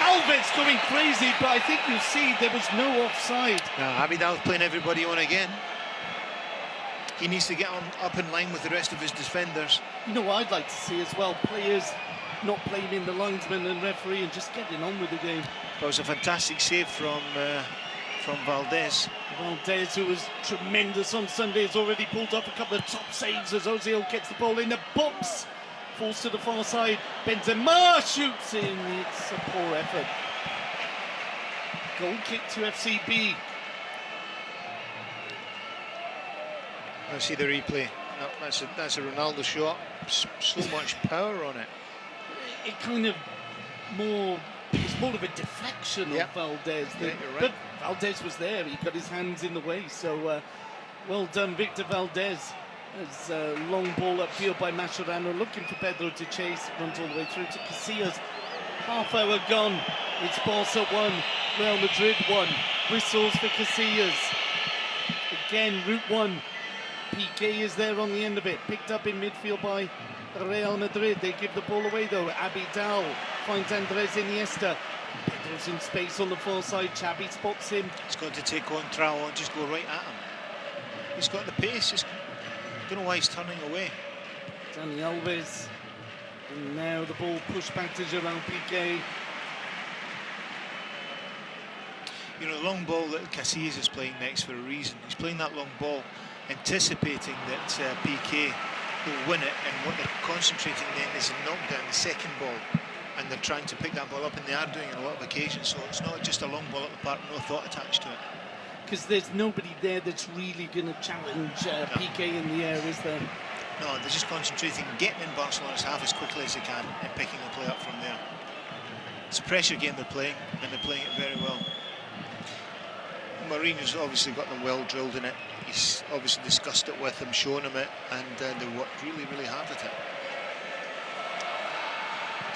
Speaker 1: Alves going crazy, but I think you'll see there was no offside.
Speaker 3: Now Abidal's playing everybody on again. He needs to get up in line with the rest of his defenders.
Speaker 1: You know what I'd like to see as well? Players not blaming the linesman and referee and just getting on with the game.
Speaker 3: That was a fantastic save from Valdez.
Speaker 1: Valdez, who was tremendous on Sunday, has already pulled up a couple of top saves as Ozil gets the ball in the box. Falls to the far side. Benzema shoots in. It's a poor effort. Goal kick to FCB.
Speaker 3: I see the replay. No, that's a Ronaldo shot. So much power on it.
Speaker 1: It kind of it's more of a deflection of Valdez.
Speaker 3: Yeah, you're right.
Speaker 1: But Valdez was there. He got his hands in the way. So well done, Victor Valdez. As a long ball upfield by Mascherano, looking for Pedro to chase. Runs all the way through to Casillas. Half hour gone. It's Barça 1, Real Madrid 1. Whistles for Casillas. Again, route 1. Piqué is there on the end of it, picked up in midfield by Real Madrid. They give the ball away though. Abidal finds Andres Iniesta. Pedro's in space on the far side. Xavi spots him.
Speaker 3: He's got to take Contrao and just go right at him. He's got the pace. Don't know why he's turning away.
Speaker 1: Dani Alves. And now the ball pushed back to Gerard Piqué.
Speaker 3: You know, the long ball that Casillas is playing next for a reason. He's playing that long ball, anticipating that Piqué will win it, and what they're concentrating then is a knockdown, the second ball, and they're trying to pick that ball up, and they are doing it on a lot of occasions, so it's not just a long ball at the park, no thought attached to it.
Speaker 1: Because there's nobody there that's really going to challenge Piqué in the air, is there?
Speaker 3: No, they're just concentrating, getting in Barcelona's half as quickly as they can, and picking the play up from there. It's a pressure game they're playing, and they're playing it very well. Mourinho's obviously got them well drilled in it. He's obviously discussed it with them, shown them it, and they worked really, really hard at it.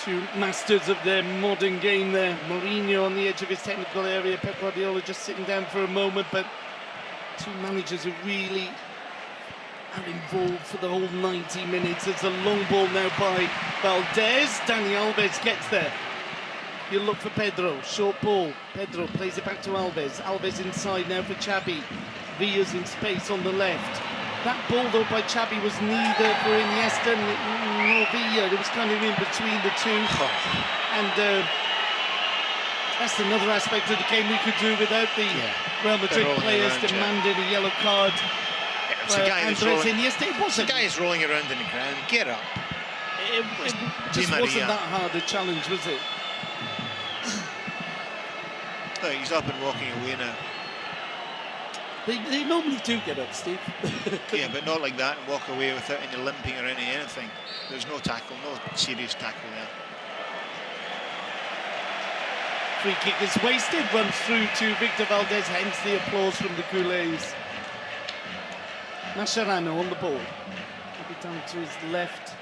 Speaker 1: Two masters of their modern game there. Mourinho on the edge of his technical area, Pep Guardiola just sitting down for a moment, but two managers who really are involved for the whole 90 minutes. It's a long ball now by Valdez. Dani Alves gets there. He'll look for Pedro, short ball. Pedro plays it back to Alves. Alves inside now for Xavi. Villa's in space on the left. That ball though by Xavi was neither for Iniesta nor Villa. It was kind of in between the two. And That's another aspect of the game we could do without the Real Madrid players demanding a yellow card.
Speaker 3: It's a guy that's rolling.
Speaker 1: It wasn't.
Speaker 3: The guy is rolling around in the ground. Get up.
Speaker 1: It just wasn't that hard a challenge, was it?
Speaker 3: Look, he's up and walking away now.
Speaker 1: They normally do get up, Steve.
Speaker 3: Yeah, but not like that and walk away without any limping or anything. There's no tackle, no serious tackle there.
Speaker 1: Free kick is wasted, runs through to Victor Valdez, hence the applause from the Culés. Mascherano on the ball. Maybe down to his left.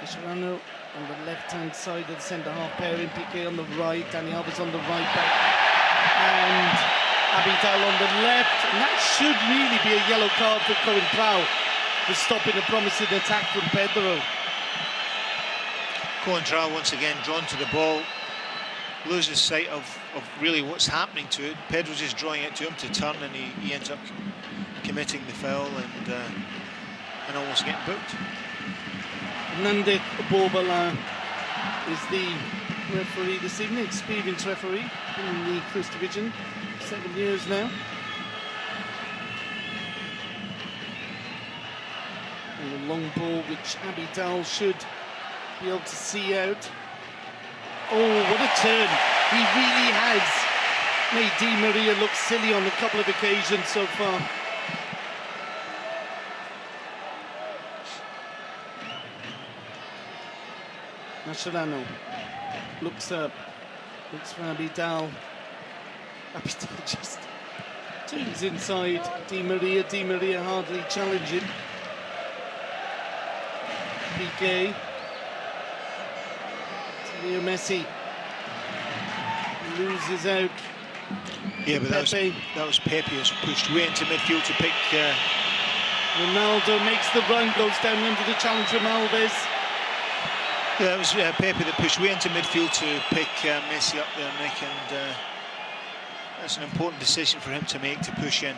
Speaker 1: Mascherano on the left-hand side of the centre-half pairing. Piqué on the right, Dani Alves on the right back. And Abidal on the left. And that should really be a yellow card for Coentrao for stopping a promising attack from Pedro.
Speaker 3: Coentrao once again drawn to the ball. Loses sight of really what's happening to it. Pedro's just drawing it to him to turn, and he ends up committing the foul and almost getting booked.
Speaker 1: Nandek Borbala is the referee this evening, experienced referee, been in the First Division 7 years now. And a long ball which Abidal should be able to see out. Oh, what a turn. He really has made Di Maria look silly on a couple of occasions so far. Mascherano looks up, looks for Abidal. Abidal just turns inside Di Maria hardly challenging. Piqué. Leo Messi loses out.
Speaker 3: Yeah, but that was Pepe who's pushed way into midfield to pick.
Speaker 1: Ronaldo makes the run, goes down under the challenge from Alves.
Speaker 3: Yeah, that was Pepe that pushed way into midfield to pick Messi up there, Nick, and that's an important decision for him to make, to push in.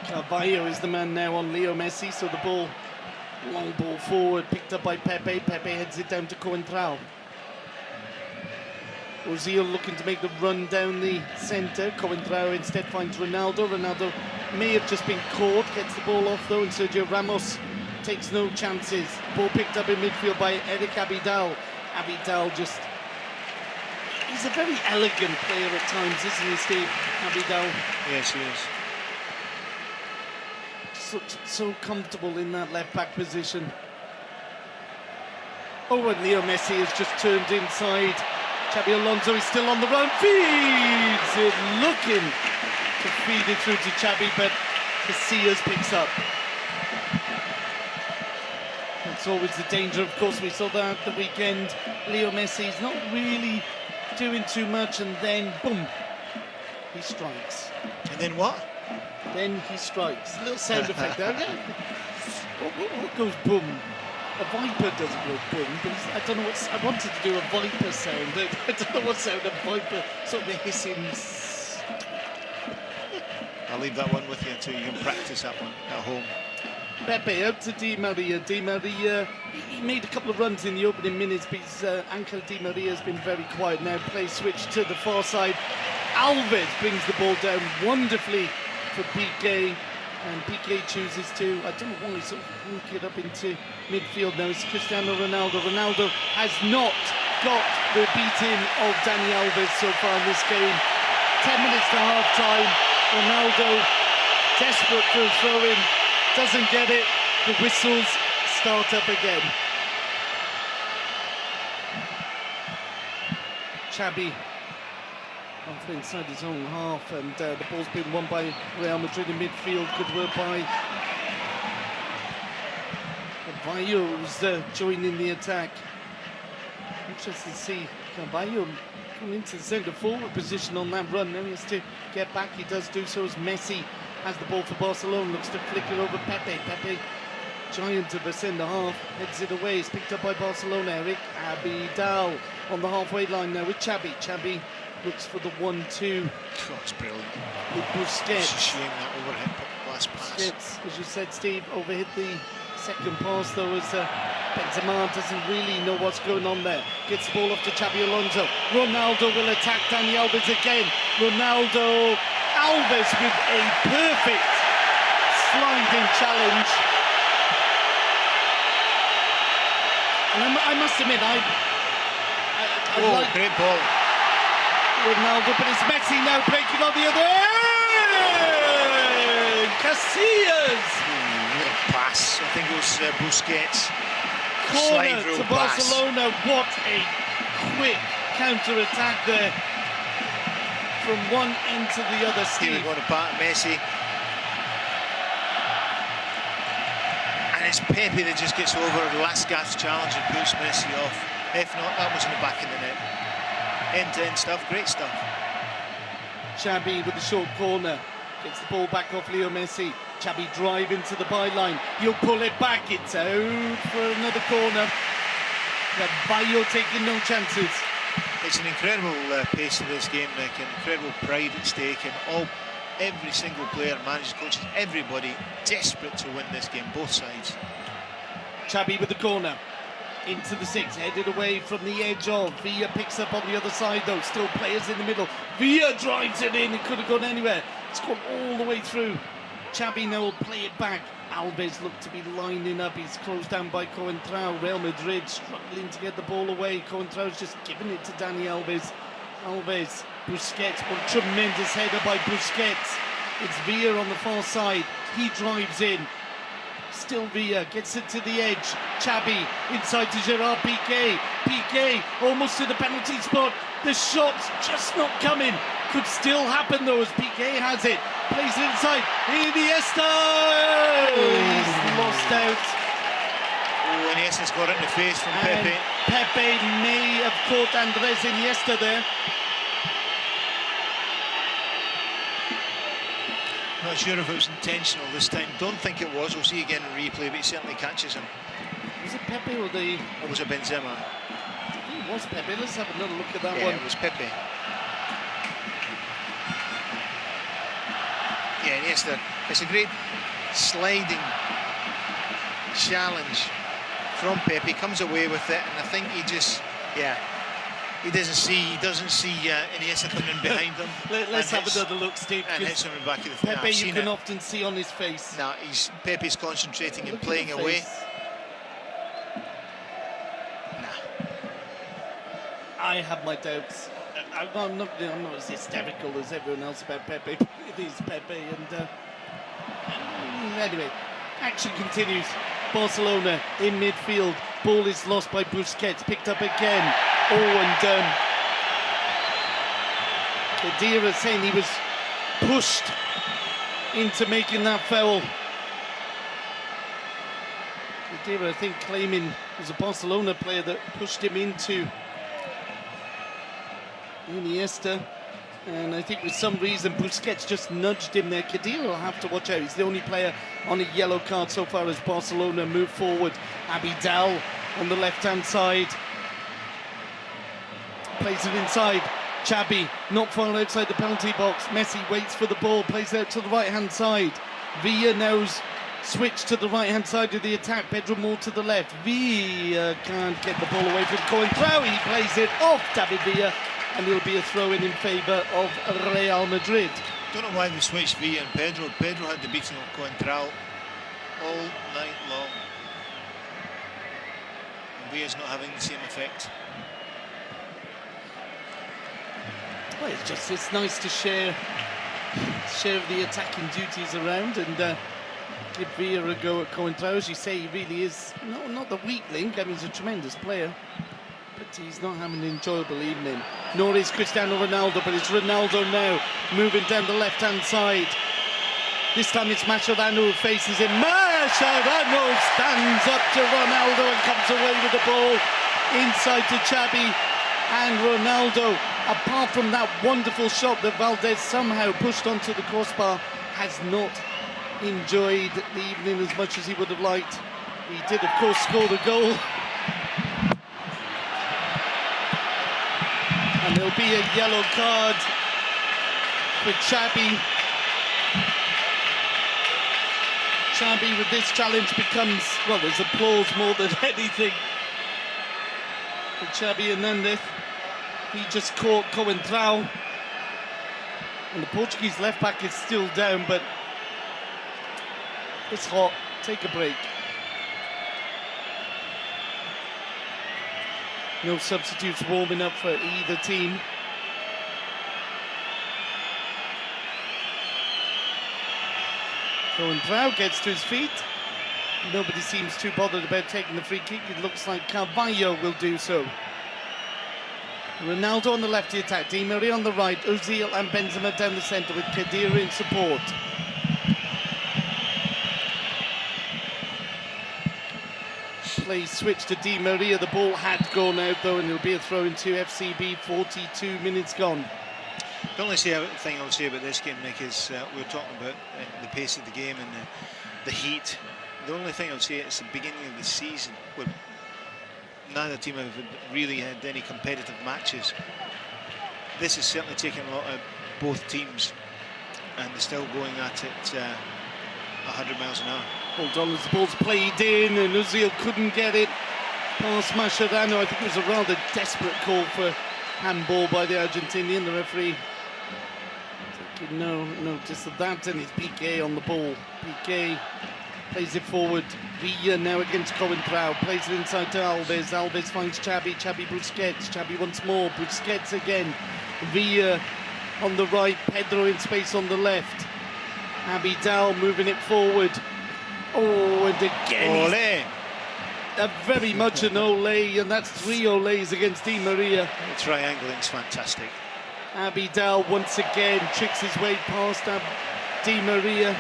Speaker 1: Carvalho is the man now on Leo Messi, so the ball, long ball forward, picked up by Pepe. Pepe heads it down to Coentrao. Ozil looking to make the run down the centre. Coentrao instead finds Ronaldo. Ronaldo may have just been caught, gets the ball off though, and Sergio Ramos takes no chances. Ball picked up in midfield by Eric Abidal. Abidal just... he's a very elegant player at times, isn't he, Steve? Abidal.
Speaker 3: Yes, he is.
Speaker 1: So comfortable in that left-back position. Oh, and Leo Messi has just turned inside. Xabi Alonso is still on the run, feeds it, looking to feed it through to Xabi, but Casillas picks up. That's always the danger, of course. We saw that the weekend. Leo Messi's not really doing too much, and then, boom, he strikes.
Speaker 3: And then what?
Speaker 1: Then he strikes. A little sound effect there. What goes boom? A viper doesn't go boom, but I don't know what's... I wanted to do a viper sound. I don't know what sound a viper... sort of a hissing...
Speaker 3: I'll leave that one with you until you can practice that one at home.
Speaker 1: Pepe out to Di Maria. Di Maria, he made a couple of runs in the opening minutes, but his Angel Di Maria has been very quiet now. Play switch to the far side. Alves brings the ball down wonderfully for Piqué. And Piqué chooses to, I don't know why, sort of hook it up into midfield now. It's Cristiano Ronaldo. Ronaldo has not got the beating of Dani Alves so far in this game. 10 minutes to half-time. Ronaldo, desperate for a throw-in, doesn't get it. The whistles start up again. Xabi off inside his own half, and the ball's been won by Real Madrid in midfield. Good work by Carvalho, who's joining the attack. Interesting to see Carvalho come into the centre forward position on that run. Now he has to get back. He does do so as Messi has the ball for Barcelona, looks to flick it over Pepe. Pepe, giant of a centre half, heads it away. It's picked up by Barcelona. Eric Abidal on the halfway line now with Xabi. Xabi looks for the 1-2.
Speaker 3: Oh, it's brilliant.
Speaker 1: With Busquets.
Speaker 3: It's a shame that overhead last pass.
Speaker 1: Busquets, as you said, Steve, overhit the second pass though, as Benzema doesn't really know what's going on there. Gets the ball off to Xabi Alonso. Ronaldo will attack Dani Alves again. Ronaldo, Alves with a perfect sliding challenge. And I must admit, I like
Speaker 3: great ball.
Speaker 1: Ronaldo, but it's Messi now breaking on the other end. Casillas.
Speaker 3: What a pass. I think it was Busquets.
Speaker 1: Corner to Barcelona. What a quick counter-attack there from one end to the other. Steve.
Speaker 3: Here we go to Messi. And it's Pepe that just gets over the last gasp challenge and puts Messi off. If not, that was in the back of the net. End-to-end stuff, great stuff.
Speaker 1: Xabi with the short corner. Gets the ball back off Leo Messi. Xabi drive into the byline. He'll pull it back. It's out for another corner. But Bayo taking no chances.
Speaker 3: It's an incredible pace to this game, Nick, and incredible pride at stake, and every single player, managers, coaches, everybody desperate to win this game, both sides.
Speaker 1: Xabi with the corner. Into the six, headed away from the edge of. Villa picks up on the other side though, still players in the middle. Villa drives it in, it could have gone anywhere. It's gone all the way through. Xabi now will play it back. Alves looked to be lining up, he's closed down by Coentrao. Real Madrid struggling to get the ball away. Coentrao's just giving it to Dani Alves. Alves, Busquets, what a tremendous header by Busquets. It's Villa on the far side, he drives in. Still Villa, gets it to the edge. Xabi inside to Gerard Piqué. Piqué almost to the penalty spot. The shot's just not coming. Could still happen though, as Piqué has it. Plays it inside. Iniesta! He's lost out.
Speaker 3: Oh, Iniesta's got it in the face from Pepe.
Speaker 1: Pepe may have caught Andres Iniesta there.
Speaker 3: Not sure if it was intentional this time. Don't think it was. We'll see again in replay, but he certainly catches him.
Speaker 1: Was it Pepe or the...
Speaker 3: Or was it Benzema?
Speaker 1: I think it was Pepe. Let's have another look at that
Speaker 3: Yeah,
Speaker 1: one.
Speaker 3: it was Pepe. Yeah, Iniesta. It's a great sliding challenge from Pepe. Comes away with it, and I think he just, he doesn't see Iniesta coming in behind him.
Speaker 1: Let's have another look, Steve.
Speaker 3: And hits him in the back of the face.
Speaker 1: Pepe, you can often see on his face.
Speaker 3: No, Pepe's concentrating and playing away.
Speaker 1: Face. I have my doubts. I'm not as hysterical as everyone else about Pepe. It is Pepe, and anyway, action continues. Barcelona in midfield. Ball is lost by Busquets. Picked up again. Oh, and Khedira saying he was pushed into making that foul. Khedira, I think, claiming it was a Barcelona player that pushed him into Iniesta, and I think for some reason Busquets just nudged him there. Khedira will have to watch out. He's the only player on a yellow card so far as Barcelona move forward. Abidal on the left-hand side. Plays it inside. Xabi not far outside the penalty box. Messi waits for the ball, plays out to the right-hand side. Villa now's switch to the right-hand side of the attack. Pedro more to the left. Villa can't get the ball away from Coentrao. He plays it off David Villa, and it'll be a throw-in in favour of Real Madrid.
Speaker 3: Don't know why they switched Villa and Pedro. Pedro had the beating of Coentrao all night long. And Villa's not having the same effect.
Speaker 1: Well, it's nice to share the attacking duties around and give Villa a go at Coentrao. As you say, he really is not the weak link. I mean, he's a tremendous player, but he's not having an enjoyable evening. Nor is Cristiano Ronaldo, but it's Ronaldo now moving down the left-hand side. This time it's Mascherano who faces him. Mascherano stands up to Ronaldo and comes away with the ball inside to Xabi. And Ronaldo, apart from that wonderful shot that Valdez somehow pushed onto the crossbar, has not enjoyed the evening as much as he would have liked. He did, of course, score the goal. And there'll be a yellow card for Xabi. Xabi with this challenge becomes, well, there's applause more than anything for Xabi Hernandez. He just caught Coentrao. And the Portuguese left back is still down, but it's hot. Take a break. No substitutes warming up for either team. Coentrao gets to his feet. Nobody seems too bothered about taking the free kick. It looks like Carvalho will do so. Ronaldo on the left to attack, Di Maria on the right, Ozil and Benzema down the centre with Khedira in support. Play switch to Di Maria, the ball had gone out though, and it'll be a throw into FCB, 42 minutes gone.
Speaker 3: The only thing I would say about this game, Nick, is we were talking about the pace of the game and the heat. The only thing I would say is the beginning of the season, where neither team have really had any competitive matches. This is certainly taking a lot of both teams, and they're still going at it 100 miles an hour.
Speaker 1: Hold on as the ball's played in, and Ozil couldn't get it past Mascherano. I think it was a rather desperate call for handball by the Argentinian. The referee taking no notice of that, and it's Piqué on the ball. Piqué plays it forward. Villa now against Coentrao, plays it inside to Alves. Alves finds Xabi, Xabi Busquets, Xabi once more, Busquets again. Villa on the right, Pedro in space on the left. Abidal moving it forward. Oh, and again, very much an ole, and that's 3 oles against Di Maria.
Speaker 3: The triangling's fantastic.
Speaker 1: Abidal once again tricks his way past Di Maria.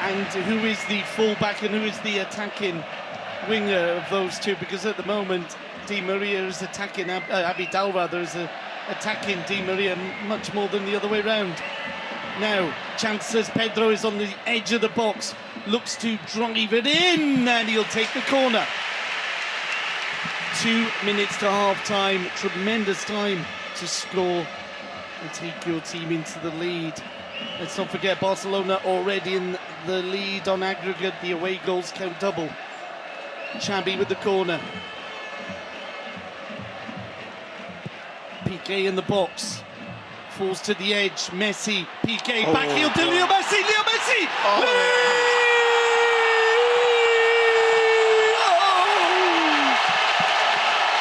Speaker 1: And who is the fullback and who is the attacking winger of those two? Because at the moment, Di Maria is attacking, Abidal rather, is attacking Di Maria much more than the other way round. Now, chances, Pedro is on the edge of the box, looks to drive it in, and he'll take the corner. 2 minutes to half-time, tremendous time to score and take your team into the lead. Let's not forget, Barcelona already in the lead on aggregate. The away goals count double. Xabi with the corner. Piqué in the box. Falls to the edge. Messi. Piqué. Backheel to Leo Messi. Leo Messi!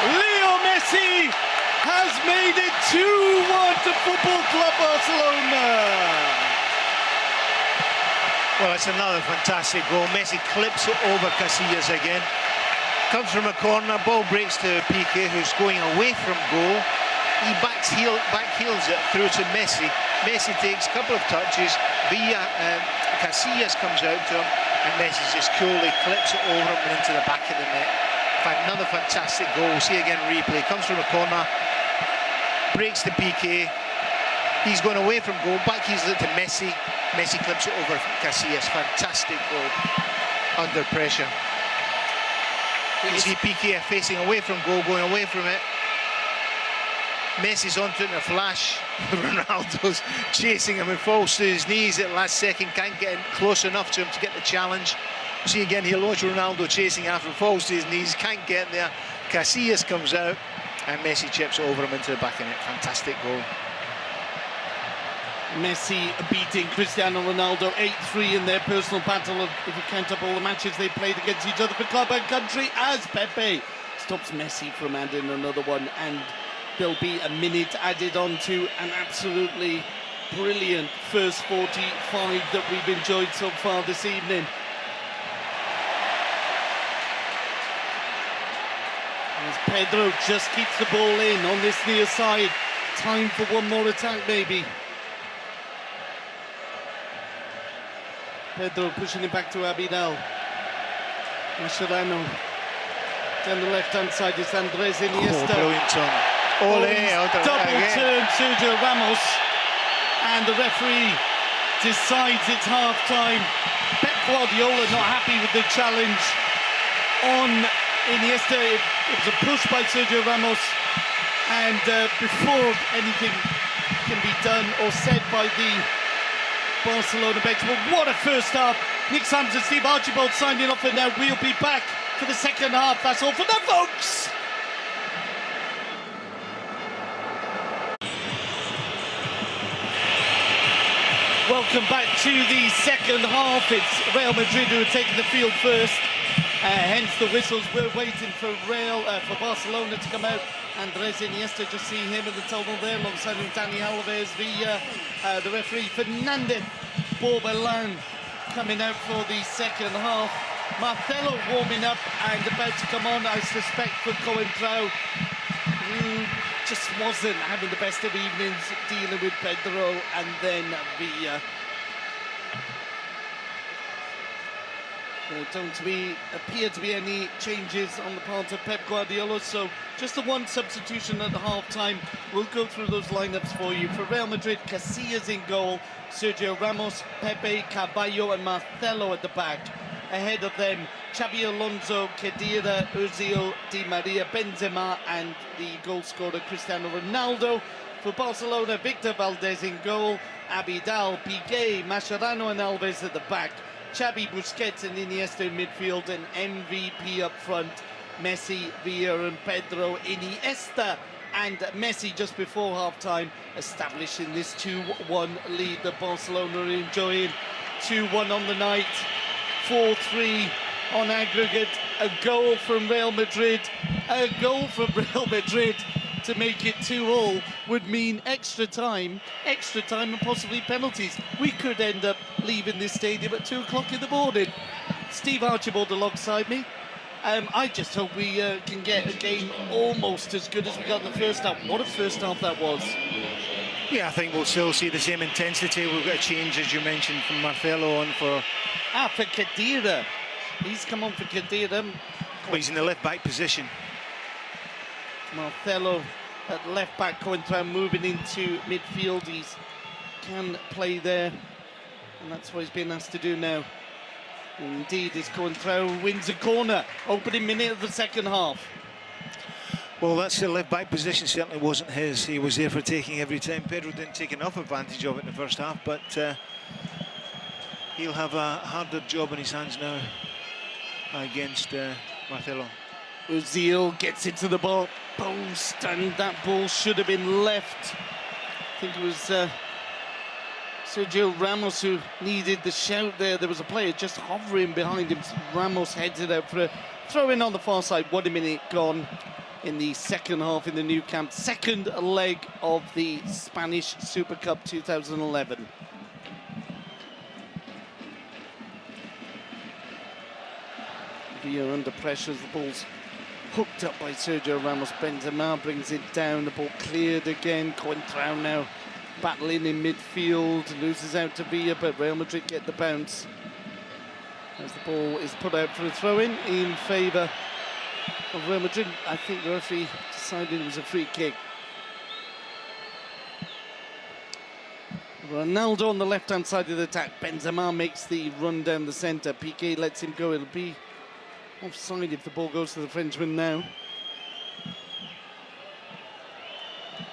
Speaker 1: Leo Messi has made it 2-1 to Football Club Barcelona.
Speaker 3: Well, it's another fantastic goal. Messi clips it over Casillas again. Comes from a corner, ball breaks to Piqué, who's going away from goal. He backheels it through to Messi. Messi takes a couple of touches. Casillas comes out to him, and Messi just coolly clips it over him and into the back of the net. Another fantastic goal. We'll see again replay. Comes from a corner, breaks to Piqué. He's going away from goal, backheels it to Messi. Messi clips it over Casillas. Fantastic goal under pressure. You see Piqué facing away from goal, going away from it. Messi's onto it in a flash. Ronaldo's chasing him and falls to his knees at the last second. Can't get close enough to him to get the challenge. You see again here, watch Ronaldo chasing after, falls to his knees, can't get there. Casillas comes out and Messi chips it over him into the back of it. Fantastic goal.
Speaker 1: Messi beating Cristiano Ronaldo 8-3 in their personal battle of, if you count up all the matches they played against each other for club and country, as Pepe stops Messi from adding another one, and there'll be a minute added on to an absolutely brilliant first 45 that we've enjoyed so far this evening. As Pedro just keeps the ball in on this near side. Time for one more attack maybe. Pedro pushing it back to Abidal. Mascherano. Down the left-hand side is Andres Iniesta.
Speaker 3: Brilliant turn.
Speaker 1: Double turn Sergio Ramos. And the referee decides it's half-time. Pep Guardiola not happy with the challenge on Iniesta. It was a push by Sergio Ramos. And before anything can be done or said by the Barcelona bench, well, what a first half Nick Sams and Steve Archibald signing off, and now we'll be back for the second half. That's all for now, folks. Welcome back to the second half. It's Real Madrid who are taking the field first. Hence the whistles. We're waiting for Barcelona to come out. Andres Iniesta, just see him in the tunnel there, alongside him Dani Alves, the referee Fernandez Borbelan coming out for the second half. Marcelo warming up and about to come on, I suspect, for Coentrao. Just wasn't having the best of evenings dealing with Pedro, and then Villa. There don't appear to be any changes on the part of Pep Guardiola, so just the one substitution at half-time. We'll go through those lineups for you. For Real Madrid, Casillas in goal, Sergio Ramos, Pepe, Carvalho and Marcelo at the back. Ahead of them, Xabi Alonso, Khedira, Ozil, Di Maria, Benzema and the goal scorer Cristiano Ronaldo. For Barcelona, Victor Valdez in goal, Abidal, Piqué, Mascherano and Alves at the back. Xavi, Busquets and Iniesta in midfield, and MVP up front, Messi, Villa and Pedro. Iniesta and Messi just before half-time, establishing this 2-1 lead that Barcelona are enjoying. 2-1 on the night, 4-3 on aggregate. A goal from Real Madrid, to make it 2-2 would mean extra time and possibly penalties. We could end up leaving this stadium at 2 o'clock in the morning. Steve Archibald alongside me. I just hope we can get a game almost as good as we got in the first half. What a first half that was.
Speaker 3: Yeah, I think we'll still see the same intensity. We've got a change, as you mentioned, from Marcelo on for
Speaker 1: Khedira. He's come on for Khedira.
Speaker 3: Well, he's in the left-back position.
Speaker 1: Marcelo at left back, Coentrao moving into midfield. He can play there, and that's what he's been asked to do now. And indeed, as Coentrao wins a corner, opening minute of the second half.
Speaker 3: Well, that's the left-back position, certainly wasn't his. He was there for taking every time. Pedro didn't take enough advantage of it in the first half, but he'll have a harder job in his hands now against Marcelo.
Speaker 1: Ozil gets into the ball post, and that ball should have been left. I think it was Sergio Ramos who needed the shout there. There was a player just hovering behind him. Ramos heads it out for a throw-in on the far side. 1 minute gone in the second half in the new camp. Second leg of the Spanish Super Cup 2011. Villa under pressure as the ball's hooked up by Sergio Ramos. Benzema brings it down, the ball cleared again. Coentrao now battling in midfield, loses out to Villa, but Real Madrid get the bounce as the ball is put out for a throw-in in favour of Real Madrid. I think the referee decided it was a free kick. Ronaldo on the left-hand side of the attack. Benzema makes the run down the centre. Piqué lets him go. It'll be offside if the ball goes to the Frenchman now.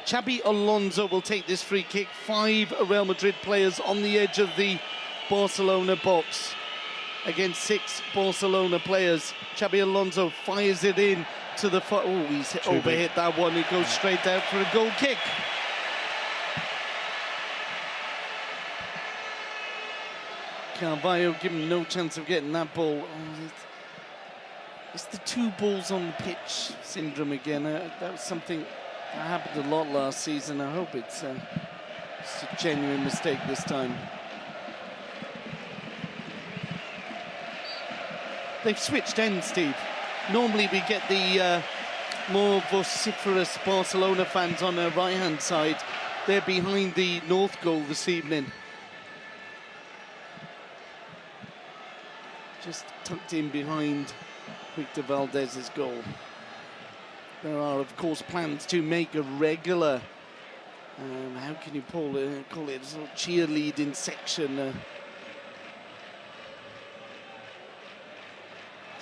Speaker 1: Xabi Alonso will take this free kick. 5 Real Madrid players on the edge of the Barcelona box against 6 Barcelona players. Xabi Alonso fires it in to the... Oh, he's overhit that one. It goes straight out for a goal kick. Carvalho given no chance of getting that ball. Oh, it's the 2 balls on the pitch syndrome again. That was something that happened a lot last season. I hope it's a genuine mistake this time. They've switched ends, Steve. Normally we get the more vociferous Barcelona fans on their right-hand side. They're behind the North goal this evening. Just tucked in behind Victor Valdez's goal. There are, of course, plans to make a regular, how can you call it a sort of cheerleading section.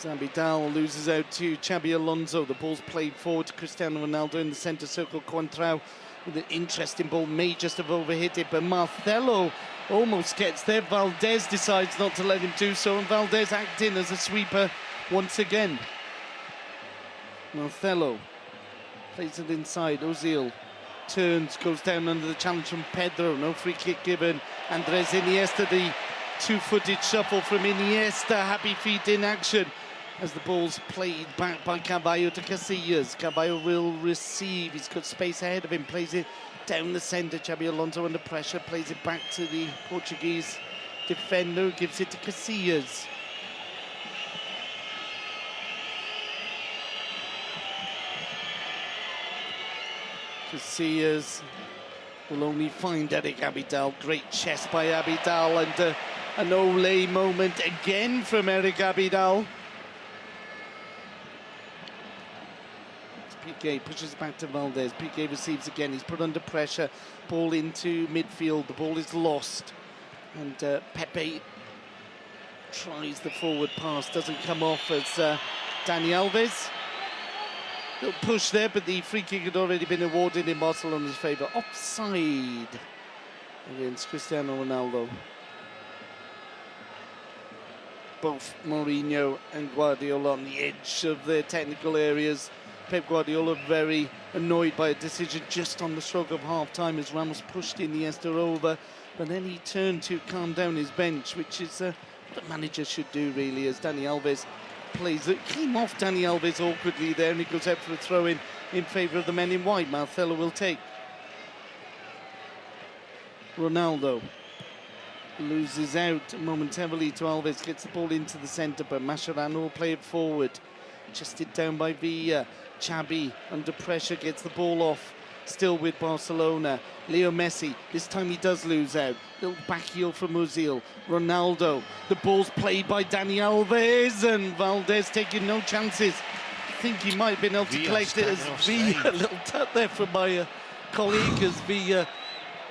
Speaker 1: Abidal loses out to Xabi Alonso. The ball's played forward to Cristiano Ronaldo in the centre circle. Coentrao with an interesting ball, may just have overhit it, but Marcelo almost gets there. Valdez decides not to let him do so, and Valdez acting as a sweeper once again. Marcelo plays it inside. Ozil turns, goes down under the challenge from Pedro. No free kick given. Andres Iniesta, the two-footed shuffle from Iniesta. Happy feet in action as the ball's played back by Carvalho to Casillas. Carvalho will receive. He's got space ahead of him. Plays it down the centre. Xabi Alonso under pressure. Plays it back to the Portuguese defender. Gives it to Casillas. Casillas will only find Eric Abidal. Great chest by Abidal, and an Olé moment again from Eric Abidal. Piqué pushes back to Valdez. Piqué receives again. He's put under pressure. Ball into midfield. The ball is lost. And Pepe tries the forward pass. Doesn't come off as Dani Alves. Little push there, but the free kick had already been awarded in Barcelona's favour. Offside against Cristiano Ronaldo. Both Mourinho and Guardiola on the edge of their technical areas. Pep Guardiola very annoyed by a decision just on the stroke of half-time as Ramos pushed Iniesta over, but then he turned to calm down his bench, which is what a manager should do, really, as Dani Alves plays it. Came off Dani Alves awkwardly there, and he goes out for a throw-in in favour of the men in white. Marcelo will take. Ronaldo loses out momentarily to Alves, gets the ball into the centre, but Mascherano will play it forward. Chested down by Villa. Xabi under pressure gets the ball off. Still with Barcelona. Leo Messi. This time he does lose out. Little back heel from Ozil. Ronaldo. The ball's played by Dani Alves, and Valdez taking no chances. I think he might have been able to collect it as Villa. A little tut there from my colleague as Villa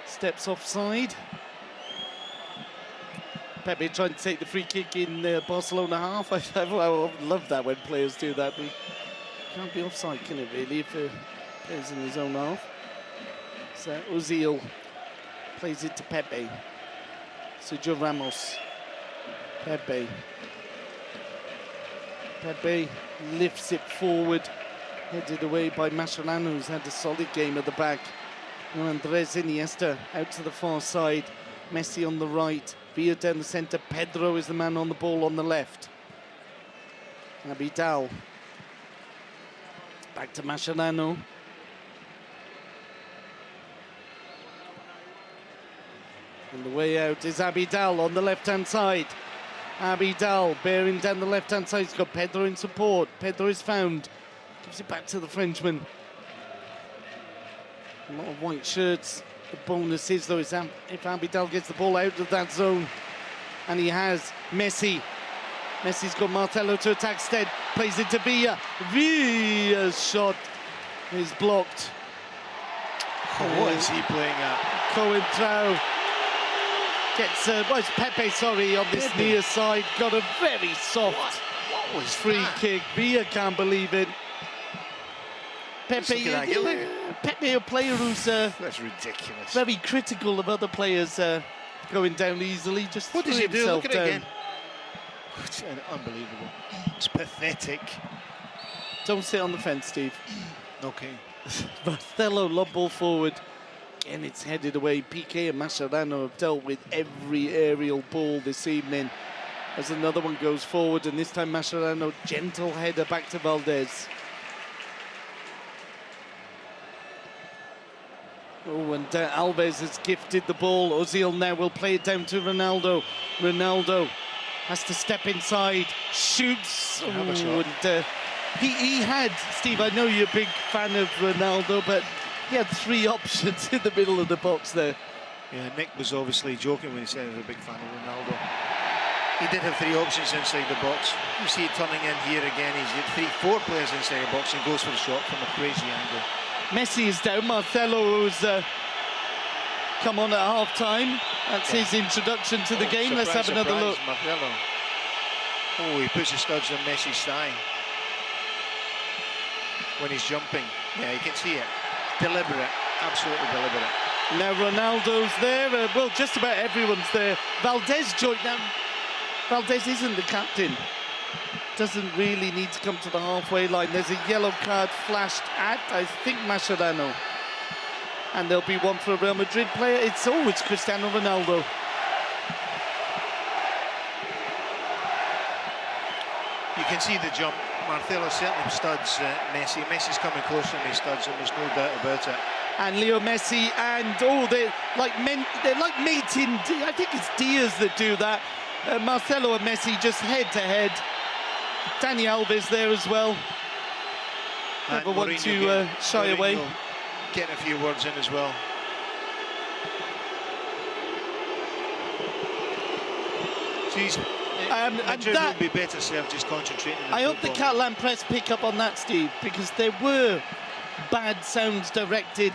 Speaker 1: steps offside. Pepe trying to take the free kick in Barcelona half. I love that when players do that. It can't be offside, can it, really, if a player's in his own half? So Ozil plays it to Pepe. Sergio Ramos. Pepe. Pepe lifts it forward, headed away by Mascherano, who's had a solid game at the back. And Andres Iniesta out to the far side. Messi on the right. Villa down the centre. Pedro is the man on the ball on the left. Abidal. Back to Mascherano. And the way out is Abidal on the left-hand side. Abidal bearing down the left-hand side. He's got Pedro in support. Pedro is found. Gives it back to the Frenchman. A lot of white shirts. The bonus is, though, is if Abidal gets the ball out of that zone. And he has Messi. Messi's got Marcelo to attack instead. Plays it to Villa. Villa's shot is blocked.
Speaker 3: What is he playing at?
Speaker 1: Coentrao gets, it's Pepe, sorry, on this near side. Got a very soft
Speaker 3: what was
Speaker 1: free
Speaker 3: that?
Speaker 1: kick. Villa can't believe it. Pepe, a player who's
Speaker 3: that's ridiculous.
Speaker 1: very critical of other players going down easily. Just
Speaker 3: what does he do? Look at it
Speaker 1: down.
Speaker 3: again. It's unbelievable. It's pathetic.
Speaker 1: Don't sit on the fence, Steve.
Speaker 3: Okay.
Speaker 1: Marcelo, lob ball forward. Again, it's headed away. Piqué and Mascherano have dealt with every aerial ball this evening. As another one goes forward, and this time Mascherano, gentle header back to Valdez. Oh, and Alves has gifted the ball. Ozil now will play it down to Ronaldo. Ronaldo has to step inside, shoots. Oh, and he had, Steve, I know you're a big fan of Ronaldo, but he had three options in the middle of the box there.
Speaker 3: Yeah, Nick was obviously joking when he said he was a big fan of Ronaldo. He did have three options inside the box. You see it turning in here again. He's got four players inside the box and goes for the shot from a crazy angle.
Speaker 1: Messi is down. Marcelo, who's come on at half-time. That's his introduction to the game. Let's have another look.
Speaker 3: Marcelo. Oh, he puts his studs on Messi's thigh when he's jumping. Yeah, you can see it. Deliberate, absolutely deliberate.
Speaker 1: Now Ronaldo's there. Well, just about everyone's there. Valdez joined now. Valdez isn't the captain. Doesn't really need to come to the halfway line. There's a yellow card flashed at, I think, Mascherano. And there'll be one for a Real Madrid player. It's always Cristiano Ronaldo.
Speaker 3: You can see the jump. Marcelo certainly studs Messi. Messi's coming closer and he studs him, there's no doubt about it.
Speaker 1: And Leo Messi and they're like mates in. I think it's Diaz that do that. Marcelo and Messi just head to head. Dani Alves there as well. Never want to shy away.
Speaker 3: Getting a few words in as well. Jeez, Madrid will be better served just concentrating on
Speaker 1: I hope the Catalan press pick up on that, Steve, because there were bad sounds directed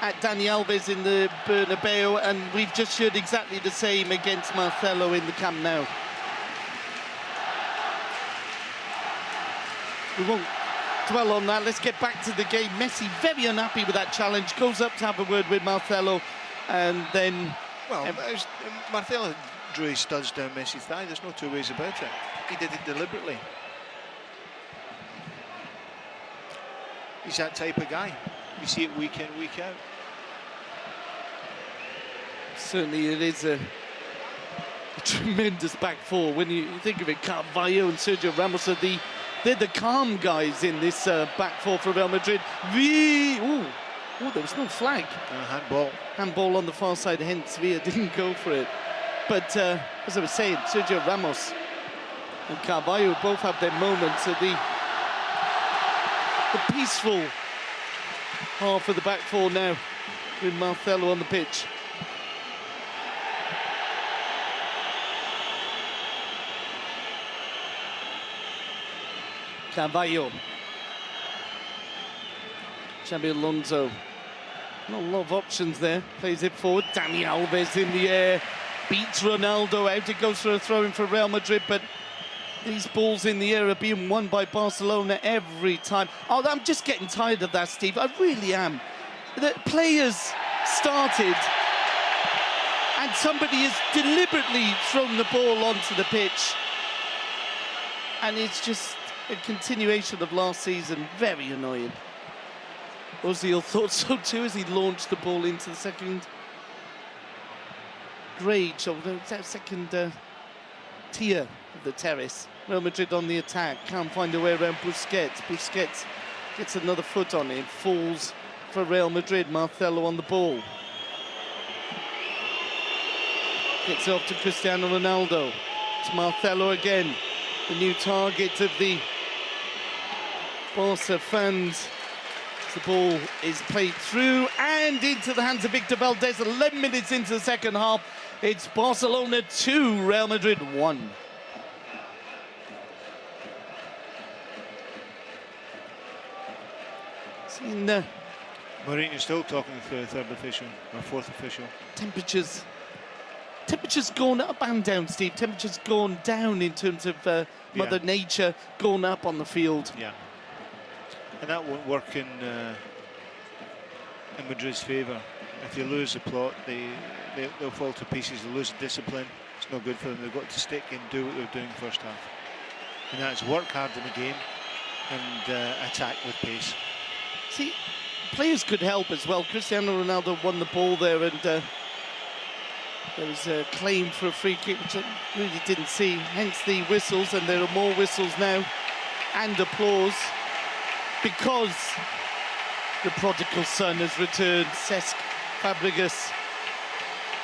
Speaker 1: at Dani Alves in the Bernabeu, and we've just heard exactly the same against Marcelo in the Camp Nou. We won't dwell on that. Let's get back to the game. Messi very unhappy with that challenge, goes up to have a word with Marcelo, and then...
Speaker 3: Well, Marcelo drew his studs down Messi's thigh, there's no two ways about it. He did it deliberately. He's that type of guy. You see it week in, week out.
Speaker 1: Certainly it is a tremendous back four. When you think of it, Carvalho and Sergio Ramos are they're the calm guys in this back four for Real Madrid. Oh, there was no flag.
Speaker 3: Handball.
Speaker 1: Handball on the far side, hence Villa didn't go for it. But as I was saying, Sergio Ramos and Carvalho both have their moments at the peaceful half of the back four now, with Marcelo on the pitch. Carvalho. Xabi Alonso. Not a lot of options there. Plays it forward. Dani Alves in the air. Beats Ronaldo out. It goes for a throw-in for Real Madrid, but these balls in the air are being won by Barcelona every time. Oh, I'm just getting tired of that, Steve. I really am. The players started and somebody has deliberately thrown the ball onto the pitch. And it's just a continuation of last season. Very annoying. Ozil thought so too as he launched the ball into the second grade, so that second tier of the terrace. Real Madrid on the attack, can't find a way around Busquets. Busquets gets another foot on it, falls for Real Madrid. Marcelo on the ball. Gets off to Cristiano Ronaldo. It's Marcelo again, the new target of the Barça fans. The ball is played through and into the hands of Victor Valdez. 11 minutes into the second half. It's Barcelona 2, Real Madrid 1.
Speaker 3: Mourinho's still talking to the third official, or fourth official.
Speaker 1: Temperatures gone up and down, Steve. Temperatures gone down in terms of Mother Nature, gone up on the field.
Speaker 3: Yeah. And that won't work in Madrid's favour. If they lose the plot, they'll fall to pieces. They lose discipline. It's no good for them. They've got to stick and do what they're doing first half. And that's work hard in the game and attack with pace.
Speaker 1: See, players could help as well. Cristiano Ronaldo won the ball there, and there was a claim for a free kick, which I really didn't see. Hence the whistles, and there are more whistles now, and applause, because the prodigal son has returned. Cesc Fabregas.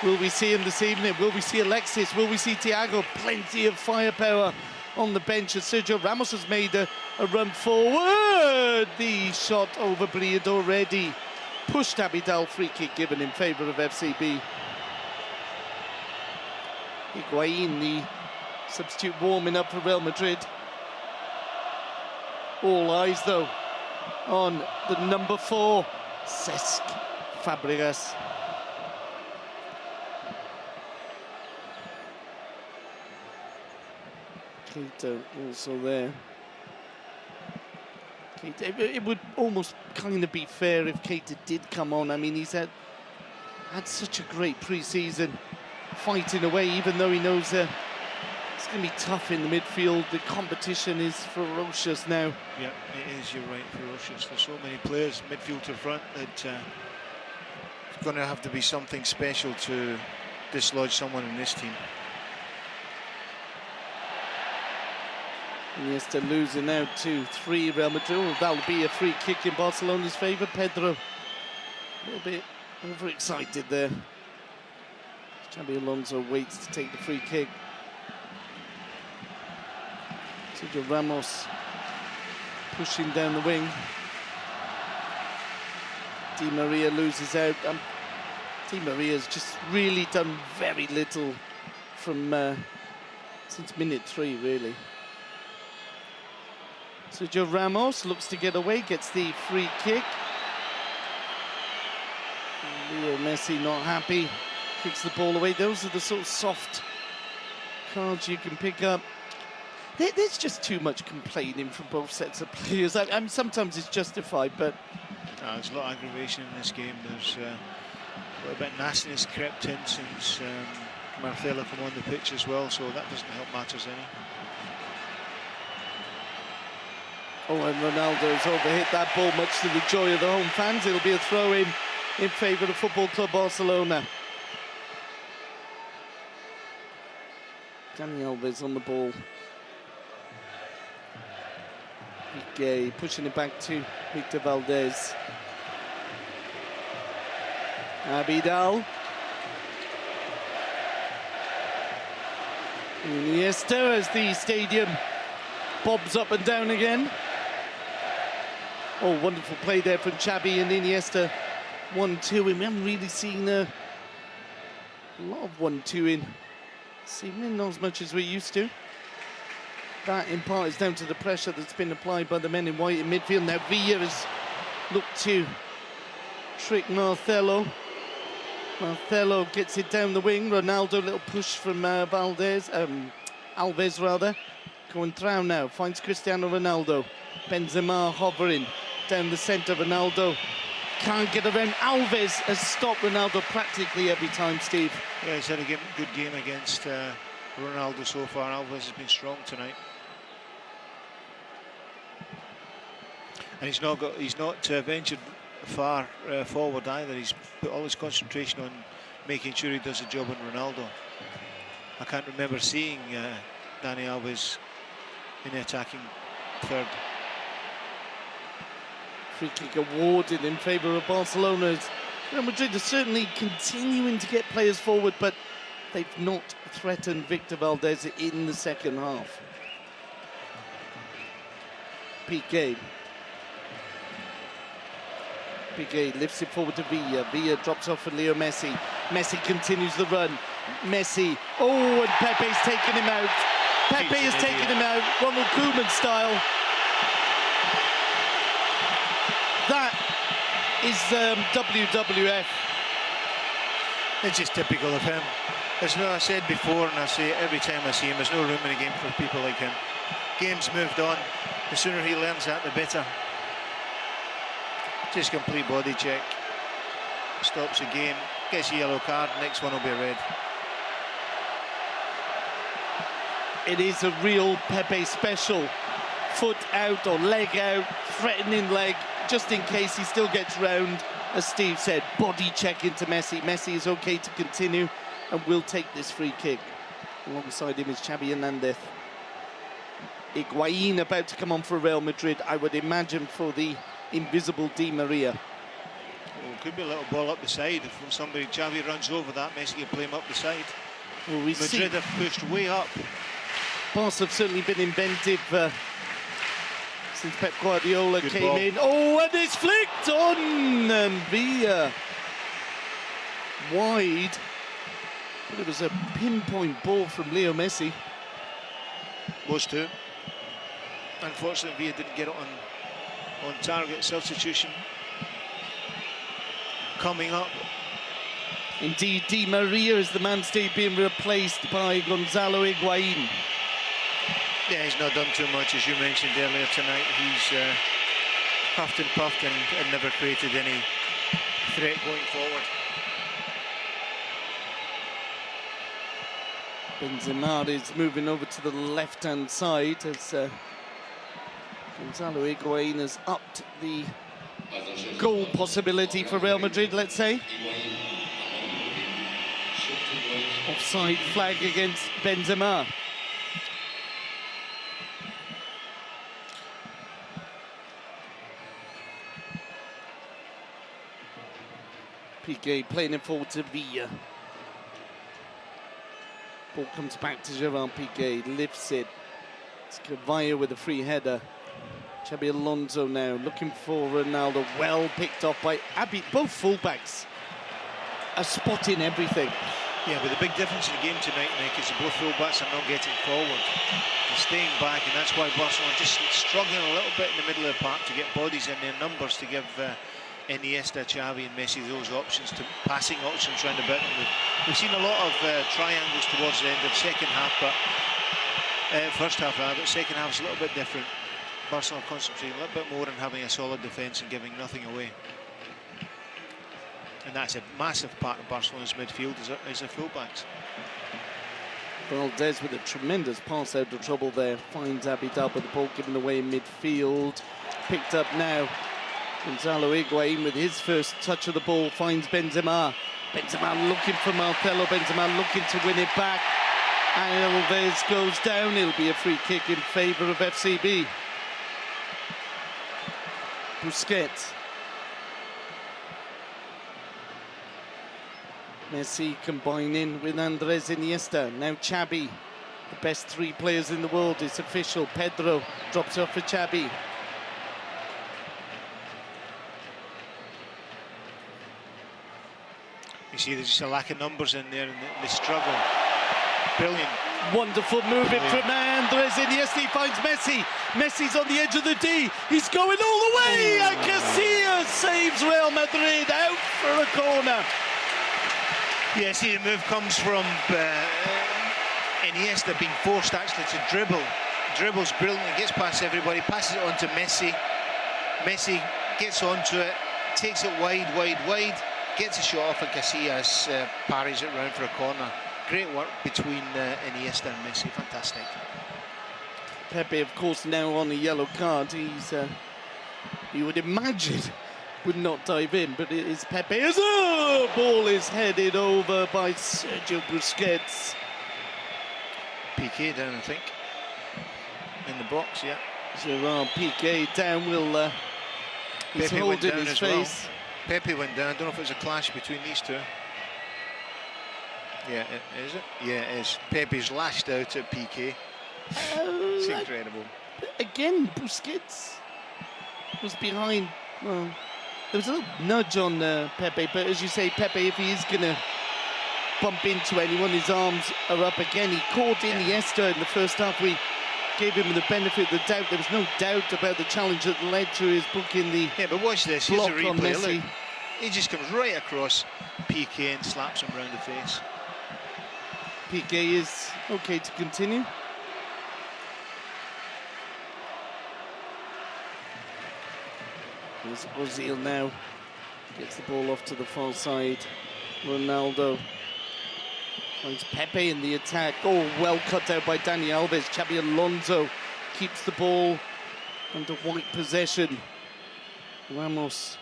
Speaker 1: Will we see him this evening? Will we see Alexis? Will we see Thiago? Plenty of firepower on the bench as Sergio Ramos has made a run forward. The shot over Blind already. Pushed Abidal, free kick given in favour of FCB. Higuain, the substitute, warming up for Real Madrid. All eyes, though, on the number 4, Cesc Fabregas. Keita also there. Keita, it would almost kind of be fair if Keita did come on. I mean, he's had had such a great pre-season, fighting away, even though he knows it's going to be tough in the midfield. The competition is ferocious now.
Speaker 3: Yeah, it is, you're right, ferocious. There's so many players, midfield to front, that it's going to have to be something special to dislodge someone in this team.
Speaker 1: Iniesta losing now 2-3 Real Madrid. Well, that'll be a free kick in Barcelona's favour. Pedro a little bit overexcited there. Xabi Alonso waits to take the free kick. Sergio Ramos pushing down the wing. Di Maria loses out. Di Maria's just really done very little from since minute 3, really. Sergio Ramos looks to get away, gets the free kick. Leo Messi not happy, kicks the ball away. Those are the sort of soft cards you can pick up. There's just too much complaining from both sets of players. Sometimes it's justified, but...
Speaker 3: There's a lot of aggravation in this game. There's a little bit of nastiness crept in since Marcelo come on the pitch as well, so that doesn't help matters any.
Speaker 1: Oh, and Ronaldo's overhit that ball, much to the joy of the home fans. It'll be a throw-in in favour of Football Club Barcelona. Dani Alves on the ball. Piqué pushing it back to Victor Valdez. Abidal. Iniesta as the stadium bobs up and down again. Oh, wonderful play there from Xabi and Iniesta. 1-2, and we haven't really seen a lot of 1-2 in this evening, not as much as we used to. That in part is down to the pressure that's been applied by the men in white in midfield. Now Villa has looked to trick Marcelo. Marcelo gets it down the wing. Ronaldo, little push from Alves rather. Contrao now finds Cristiano Ronaldo. Benzema hovering down the centre. Ronaldo can't get around. Alves has stopped Ronaldo practically every time, Steve.
Speaker 3: Yeah, he's had a good game against Ronaldo so far. Alves has been strong tonight. And he's not ventured far forward either. He's put all his concentration on making sure he does a job on Ronaldo. I can't remember seeing Dani Alves in the attacking third.
Speaker 1: Free kick awarded in favour of Barcelona. Real Madrid are certainly continuing to get players forward, but they've not threatened Victor Valdez in the second half. Piqué. Piqué lifts it forward to Villa. Villa drops off for Leo Messi. Messi continues the run. Messi. Oh, and Pepe's taken him out. Pepe has taken him out. Ronald Koeman style. That is WWF.
Speaker 3: It's just typical of him. There's no, I said before, and I say it every time I see him, there's no room in the game for people like him. Game's moved on. The sooner he learns that, the better. Just complete body check. Stops the game. Gets a yellow card. Next one will be a red.
Speaker 1: It is a real Pepe special. Foot out or leg out, threatening leg, just in case he still gets round. As Steve said, body check into Messi. Messi is okay to continue and will take this free kick. Alongside him is Xabi Hernandez. Higuain about to come on for Real Madrid, I would imagine, for the invisible Di Maria.
Speaker 3: Oh, could be a little ball up the side. From somebody, Xavi runs over that, Messi can play him up the side.
Speaker 1: Well, we
Speaker 3: Madrid have pushed way up.
Speaker 1: Barça have certainly been inventive since Pep Guardiola
Speaker 3: Good
Speaker 1: came
Speaker 3: ball.
Speaker 1: in. Oh, and it's flicked on, and Villa wide. But it was a pinpoint ball from Leo Messi.
Speaker 3: Was too. Unfortunately, Villa didn't get it on target. Substitution coming up.
Speaker 1: Indeed, Di Maria is the man stay being replaced by Gonzalo Higuain.
Speaker 3: Yeah, he's not done too much, as you mentioned earlier tonight. He's huffed and puffed and never created any threat going forward.
Speaker 1: Benzema is moving over to the left-hand side as Gonzalo Higuain has upped the goal possibility for Real Madrid, let's say. Offside flag against Benzema. Piqué playing it forward to Villa. Ball comes back to Gerard Piqué, lifts it. It's Cavalla with a free header. Xabi Alonso now looking for Ronaldo. Well picked off by Abi. Both fullbacks are spotting everything.
Speaker 3: Yeah, but the big difference in the game tonight, Nick, is that both fullbacks are not getting forward. They're staying back, and that's why Barcelona are just struggling a little bit in the middle of the park to get bodies in their numbers to give Iniesta, Xavi and Messi those options, to passing options round about them. We've seen a lot of triangles towards the end of second half, but first half, but second half is a little bit different. Barcelona concentrating a little bit more on having a solid defence and giving nothing away. And that's a massive part of Barcelona's midfield is their fullbacks.
Speaker 1: Valdez with a tremendous pass out of trouble there. Finds Abidal, but the ball given away in midfield. Picked up now. Gonzalo Higuain with his first touch of the ball finds Benzema. Benzema looking for Marcelo. Benzema looking to win it back. And Alves goes down. It'll be a free kick in favour of FCB. Busquets. Messi combining with Andres Iniesta. Now Xabi, the best three players in the world. It's official. Pedro drops off for Xabi.
Speaker 3: You see there's just a lack of numbers in there and they struggle. Brilliant.
Speaker 1: Wonderful movement from Andres Iniesta. He finds Messi. Messi's on the edge of the D. He's going all the way. And Casillas saves Real Madrid out for a corner.
Speaker 3: Yeah, see the move comes from Iniesta being forced actually to dribble. Dribbles brilliantly, gets past everybody, passes it on to Messi. Messi gets onto it, takes it wide, gets a shot off and Casillas parries it round for a corner. Great work between Iniesta and Messi, fantastic.
Speaker 1: Pepe, of course, now on a yellow card. He's, you would imagine, would not dive in, but it is Pepe. As the ball is headed over by Sergio Busquets.
Speaker 3: Piqué down, I think, in the box, yeah.
Speaker 1: Gerard Piqué down, will he's holding his face.
Speaker 3: Well. Pepe went down. I don't know if it was a clash between these two. Yeah, is it? Yeah, it is. Pepe's lashed out at Piqué. It's incredible.
Speaker 1: Again, Busquets was behind. Well, there was a little nudge on Pepe, but as you say, Pepe, if he is going to bump into anyone, his arms are up again. He caught Iniesta in the first half. We gave him the benefit of the doubt. There was no doubt about the challenge that led to his booking the
Speaker 3: Yeah, but watch this. Here's
Speaker 1: block
Speaker 3: a
Speaker 1: on
Speaker 3: replay.
Speaker 1: Messi.
Speaker 3: Look, he just comes right across Piqué and slaps him round the face.
Speaker 1: Piqué is okay to continue. There's Ozil now. Gets the ball off to the far side. Ronaldo finds Pepe in the attack. Oh, well cut out by Dani Alves. Xabi Alonso keeps the ball under white possession. Ramos.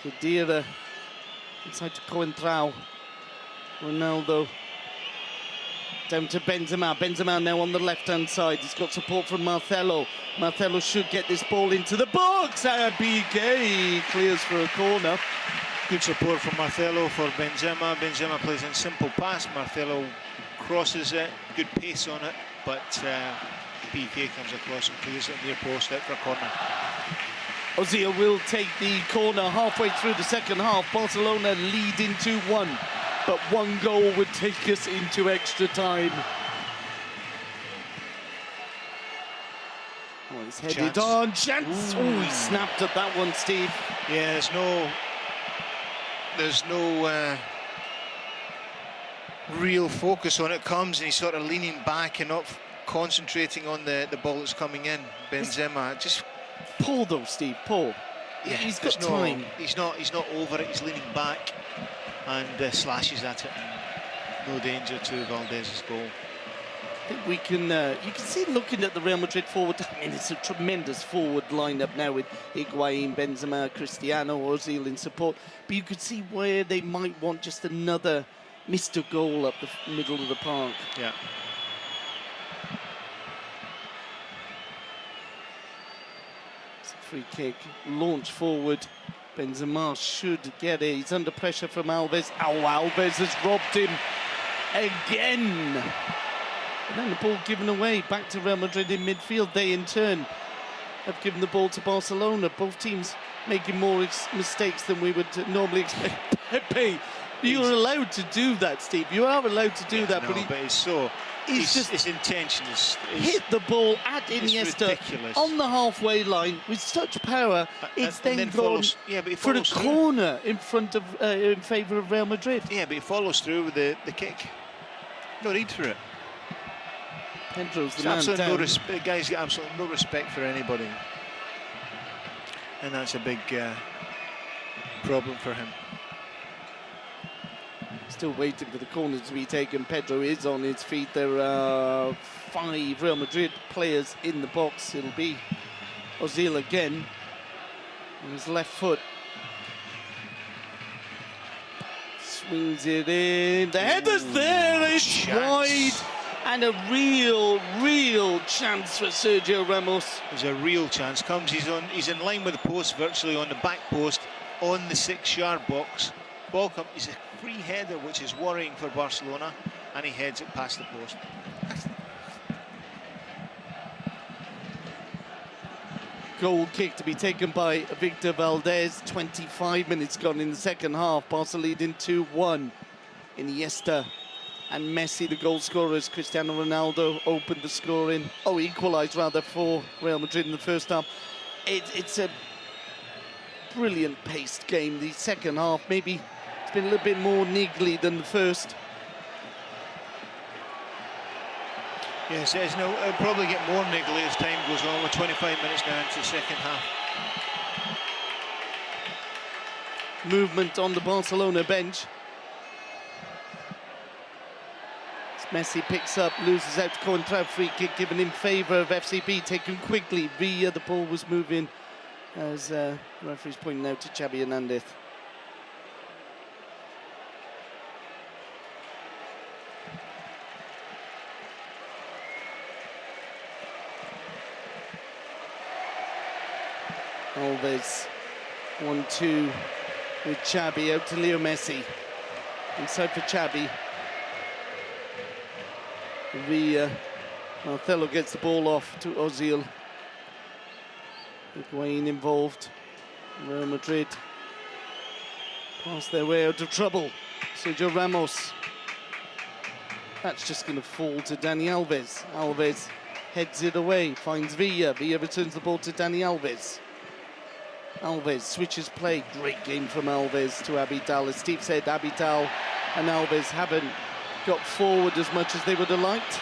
Speaker 1: Khedira inside to Coentrao. Ronaldo down to Benzema. Benzema now on the left-hand side. He's got support from Marcelo. Marcelo should get this ball into the box. And Piqué clears for a corner.
Speaker 3: Good support from Marcelo for Benzema. Benzema plays in simple pass. Marcelo crosses it. Good pace on it. But Piqué comes across and clears it near post out for a corner.
Speaker 1: Ozil will take the corner halfway through the second half. Barcelona leading 2-1. But one goal would take us into extra time. Oh, he's headed on. Chance. Oh, he snapped at that one, Steve.
Speaker 3: Yeah, there's no real focus on it. Comes and he's sort of leaning back and not concentrating on the ball that's coming in. Benzema just
Speaker 1: Paul though, Steve. Paul.
Speaker 3: Yeah,
Speaker 1: he's got time.
Speaker 3: He's not over it. He's leaning back. and slashes at it. No danger to Valdez's goal.
Speaker 1: I think we can, you can see looking at the Real Madrid forward, I mean, it's a tremendous forward lineup now with Higuain, Benzema, Cristiano, Ozil in support. But you could see where they might want just another Mr. Goal up the middle of the park.
Speaker 3: Yeah.
Speaker 1: It's a free kick, launch forward. Benzema should get it. He's under pressure from Alves. Oh, Alves has robbed him again. And then the ball given away back to Real Madrid in midfield. They in turn have given the ball to Barcelona. Both teams making more mistakes than we would normally expect. Pepe, you're allowed to do that, Steve. You are allowed to do that,
Speaker 3: no, but it's so.
Speaker 1: He's just
Speaker 3: his intention is
Speaker 1: hit the ball at Iniesta
Speaker 3: ridiculous.
Speaker 1: on the halfway line with such power. It's then gone
Speaker 3: follows, yeah, but
Speaker 1: for a
Speaker 3: through.
Speaker 1: corner in front of in favour of Real Madrid.
Speaker 3: Yeah, but he follows through with the kick. No need for it.
Speaker 1: Pedro's the
Speaker 3: It's
Speaker 1: man down.
Speaker 3: the guy's got absolutely no respect for anybody, and that's a big problem for him.
Speaker 1: Still waiting for the corner to be taken. Pedro is on his feet. There are 5 Real Madrid players in the box. It'll be Ozil again on his left foot. Swings it in. The header's there. It's wide. And a real chance for Sergio Ramos.
Speaker 3: There's a real chance. He's in line with the post, virtually on the back post, on the 6-yard box. Ball comes. He's a free header, which is worrying for Barcelona, and he heads it past the post.
Speaker 1: Goal kick to be taken by Victor Valdez. 25 minutes gone in the second half. Barca leading 2-1. Iniesta and Messi, the goal scorers. Cristiano Ronaldo opened the scoring. Oh, equalised rather for Real Madrid in the first half. It's a brilliant paced game. The second half, maybe it's been a little bit more niggly than the first.
Speaker 3: Yes, it'll probably get more niggly as time goes on. We're 25 minutes now into the second half.
Speaker 1: Movement on the Barcelona bench. Messi picks up, loses out to Coentrao. Free kick given in favour of FCB, taken quickly. Villa, the ball was moving, as the referee's pointing out to Xavi Hernandez. Alves, 1-2 with Xavi, out to Leo Messi. Inside for Xavi. Villa, Marcelo gets the ball off to Ozil. Higuain involved. Real Madrid pass their way out of trouble. Sergio Ramos. That's just going to fall to Dani Alves. Alves heads it away, finds Villa. Villa returns the ball to Dani Alves. Alves switches play. Great game from Alves to Abidal. As Steve said, Abidal and Alves haven't got forward as much as they would have liked,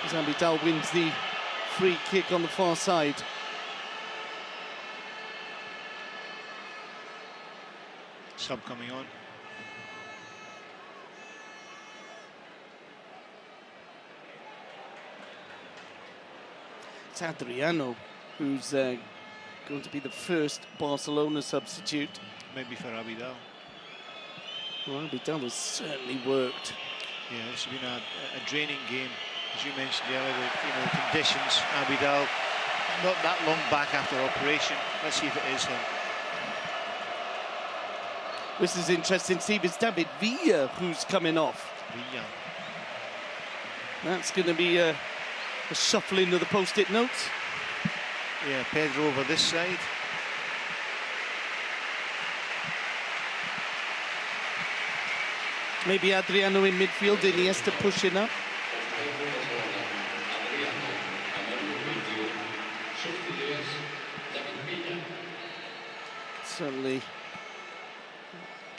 Speaker 1: as Abidal wins the free kick on the far side.
Speaker 3: Sub coming on.
Speaker 1: It's Adriano who's going to be the first Barcelona substitute.
Speaker 3: Maybe for Abidal.
Speaker 1: Well, Abidal has certainly worked.
Speaker 3: Yeah, this has been a draining game, as you mentioned earlier. The conditions. Abidal, not that long back after operation. Let's see if it is him.
Speaker 1: This is interesting, Steve. It's David Villa who's coming off.
Speaker 3: Villa.
Speaker 1: That's going to be a shuffling of the post-it notes.
Speaker 3: Yeah, Pedro over this side.
Speaker 1: Maybe Adriano in midfield, Iniesta pushing up. Certainly.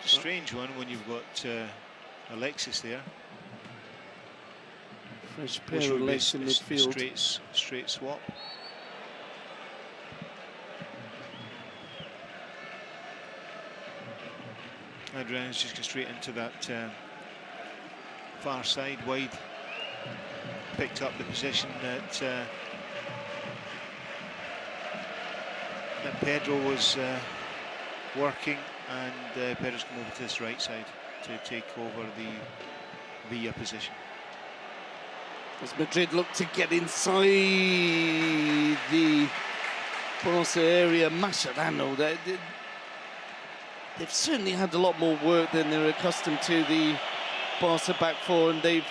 Speaker 3: Strange one when you've got Alexis there.
Speaker 1: Fresh pair of legs in midfield.
Speaker 3: Straight swap. Adriano's just gone straight into that far side, wide. Picked up the position that Pedro was working, and Pedro's come over to this right side to take over the Villa position.
Speaker 1: As Madrid look to get inside the Barça area, Mascherano, they've certainly had a lot more work than they're accustomed to, the Barça back four, and they've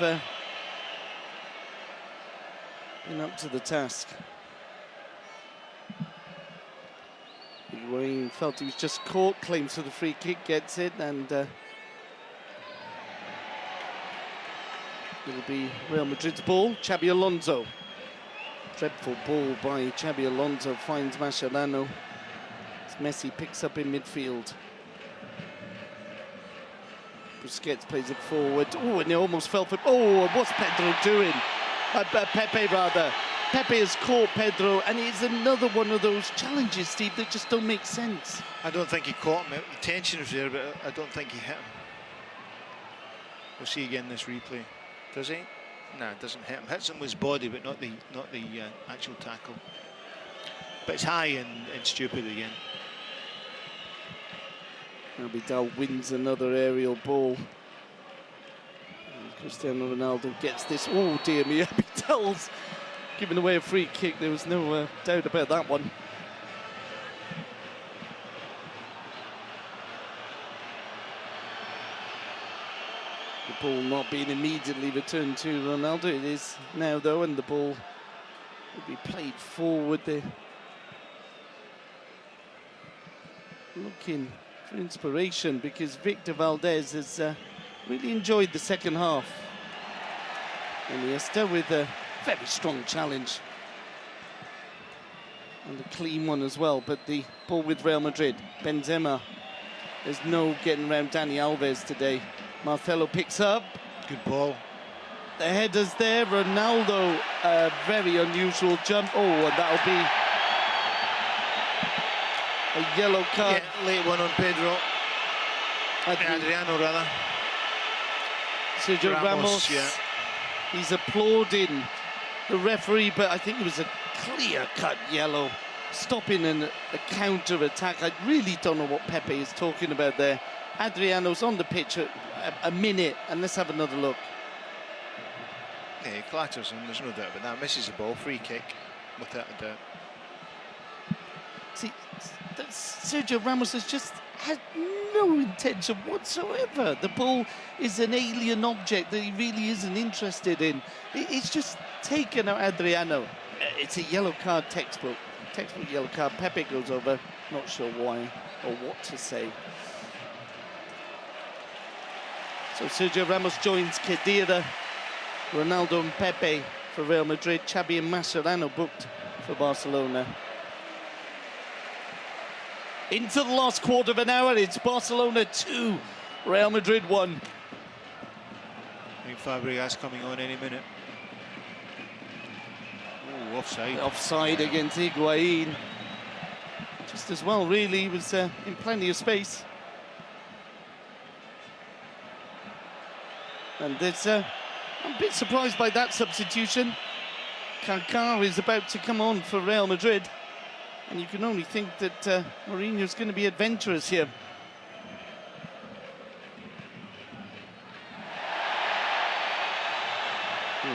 Speaker 1: been up to the task. Higuain felt he was just caught, claims for the free kick, gets it, and it'll be Real Madrid's ball. Xabi Alonso. Dreadful ball by Xabi Alonso, finds Mascherano. As Messi picks up in midfield. Busquets plays it forward. Oh, and it almost fell for... Oh, what's Pedro doing? Pepe, rather. Pepe has caught Pedro, and it's another one of those challenges, Steve, that just don't make sense.
Speaker 3: I don't think he caught him. The tension was there, but I don't think he hit him. We'll see again this replay. Does he? No, it doesn't hit him. Hits him with his body, but not the actual tackle. But it's high and stupid again.
Speaker 1: Abidal wins another aerial ball. And Cristiano Ronaldo gets this. Oh dear me, Abidal's giving away a free kick. There was no doubt about that one. The ball not being immediately returned to Ronaldo. It is now though, and the ball will be played forward there. Looking for inspiration, because Victor Valdez has really enjoyed the second half. Iniesta with a very strong challenge. And a clean one as well, but the ball with Real Madrid. Benzema. There's no getting around Dani Alves today. Marcelo picks up.
Speaker 3: Good ball.
Speaker 1: The header's there. Ronaldo, a very unusual jump. Oh, and that'll be a yellow card.
Speaker 3: Yeah, late one on Pedro. Adriano, rather.
Speaker 1: Sergio Ramos.
Speaker 3: Yeah.
Speaker 1: He's applauding the referee, but I think it was a clear-cut yellow, stopping a counter-attack. I really don't know what Pepe is talking about there. Adriano's on the pitch a minute, and let's have another look.
Speaker 3: Yeah, he clatters him, there's no doubt about that. Misses the ball, free kick, without a doubt.
Speaker 1: See, Sergio Ramos has just had no intention whatsoever. The ball is an alien object that he really isn't interested in. It's just taken out Adriano. It's a yellow card, textbook yellow card. Pepe goes over, not sure why or what to say. So Sergio Ramos joins Khedira, Ronaldo and Pepe for Real Madrid. Xabi and Mascherano booked for Barcelona. Into the last quarter of an hour, it's Barcelona 2, Real Madrid 1.
Speaker 3: I think Fabregas coming on any minute. Oh, offside.
Speaker 1: Offside against Higuain. Just as well, really, he was in plenty of space. And it's, I'm a bit surprised by that substitution. Kaká is about to come on for Real Madrid. And you can only think that Mourinho's going to be adventurous here.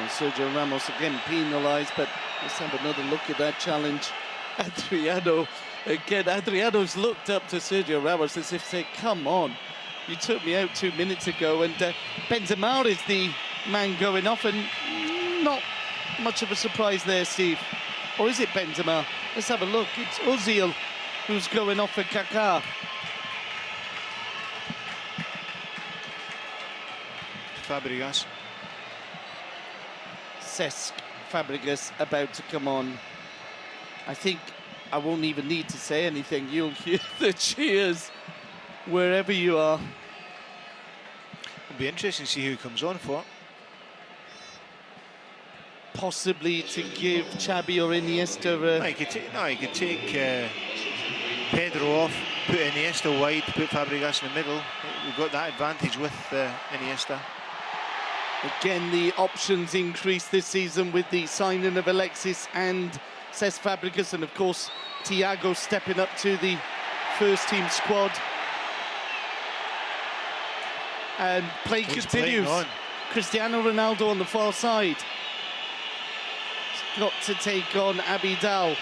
Speaker 1: Sergio Ramos again penalised, but let's have another look at that challenge. Adriano, again, Adriano's looked up to Sergio Ramos as if to say, come on, you took me out 2 minutes ago, and Benzema is the man going off, and not much of a surprise there, Steve. Or is it Benzema? Let's have a look. It's Ozil who's going off for Kaká.
Speaker 3: Fabregas.
Speaker 1: Cesc Fabregas about to come on. I think I won't even need to say anything. You'll hear the cheers wherever you are.
Speaker 3: It'll be interesting to see who comes on for.
Speaker 1: Possibly to give Xabi or Iniesta
Speaker 3: No, he could take Pedro off, put Iniesta wide, put Fabregas in the middle. We've got that advantage with Iniesta.
Speaker 1: Again, the options increase this season with the signing of Alexis and Cesc Fabregas, and of course Thiago stepping up to the first team squad. And play continues. Cristiano Ronaldo on the far side. He's got to take on Abidal.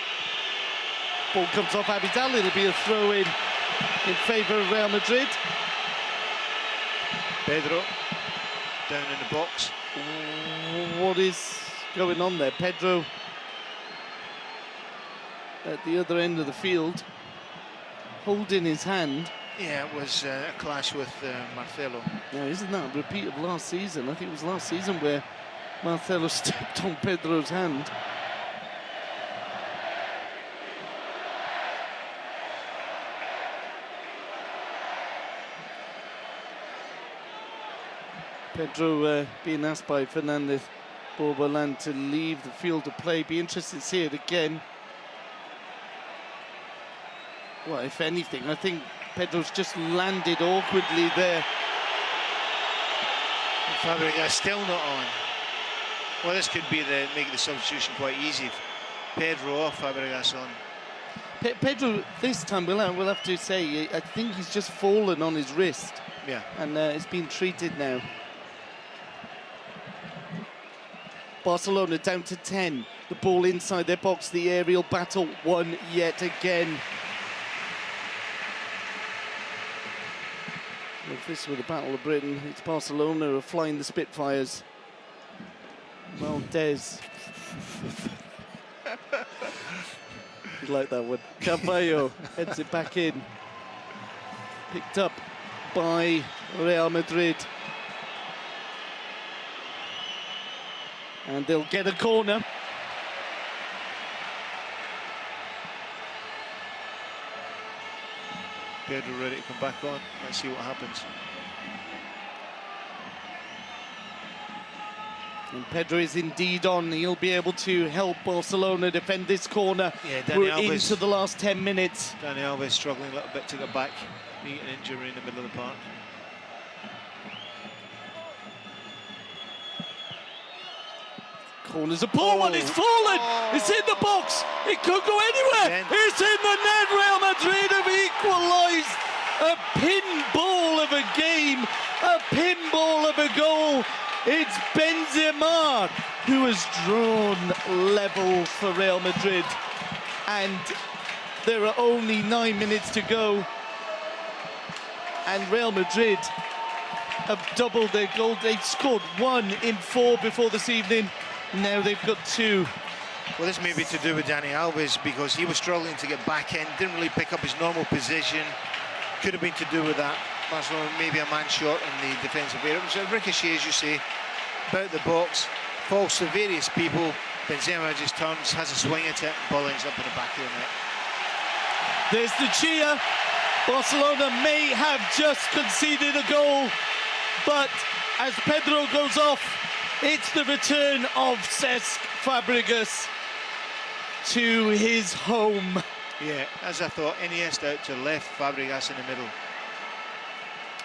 Speaker 1: Ball comes off Abidal, it'll be a throw-in favour of Real Madrid.
Speaker 3: Pedro down in the box.
Speaker 1: What is going on there? Pedro at the other end of the field, holding his hand.
Speaker 3: Yeah, it was a clash with Marcelo.
Speaker 1: Now, isn't that a repeat of last season? I think it was last season where Marcelo stepped on Pedro's hand. Pedro being asked by Fernandez Borbolan to leave the field of play. Be interested to see it again. Well, if anything, I think Pedro's just landed awkwardly there.
Speaker 3: Fabregas still not on. Well, this could be make the substitution quite easy. Pedro off, Fabregas on.
Speaker 1: Pedro, this time, we'll have to say, I think he's just fallen on his wrist.
Speaker 3: Yeah.
Speaker 1: And it's been treated now. Barcelona down to 10. The ball inside their box, the aerial battle won yet again. If this were the Battle of Britain, it's Barcelona who are flying the Spitfires. Valdez. You like that one. Carvalho heads it back in. Picked up by Real Madrid. And they'll get a corner.
Speaker 3: Pedro ready to come back on. Let's see what happens.
Speaker 1: And Pedro is indeed on. He'll be able to help Barcelona defend this corner.
Speaker 3: Yeah, Dani Alves,
Speaker 1: into the last 10 minutes.
Speaker 3: Dani Alves struggling a little bit to get back. He got an injury in the middle of the park.
Speaker 1: Corners a poor one, it's fallen! It's in the box! It could go anywhere! It's in the net! Real Madrid have equalised! A pinball of a game, a pinball of a goal. It's Benzema who has drawn level for Real Madrid. And there are only 9 minutes to go. And Real Madrid have doubled their goal. They've scored 1 in 4 before this evening. Now they've got 2.
Speaker 3: Well, this may be to do with Dani Alves because he was struggling to get back in, didn't really pick up his normal position. Could have been to do with that. Barcelona maybe a man short in the defensive area. It was a ricochet, as you say, about the box, falls to various people. Benzema just turns, has a swing at it, ball ends up in the back of the net.
Speaker 1: There's the cheer. Barcelona may have just conceded a goal, but as Pedro goes off, it's the return of Cesc Fabregas to his home.
Speaker 3: Yeah, as I thought, Iniesta out to the left, Fabregas in the middle.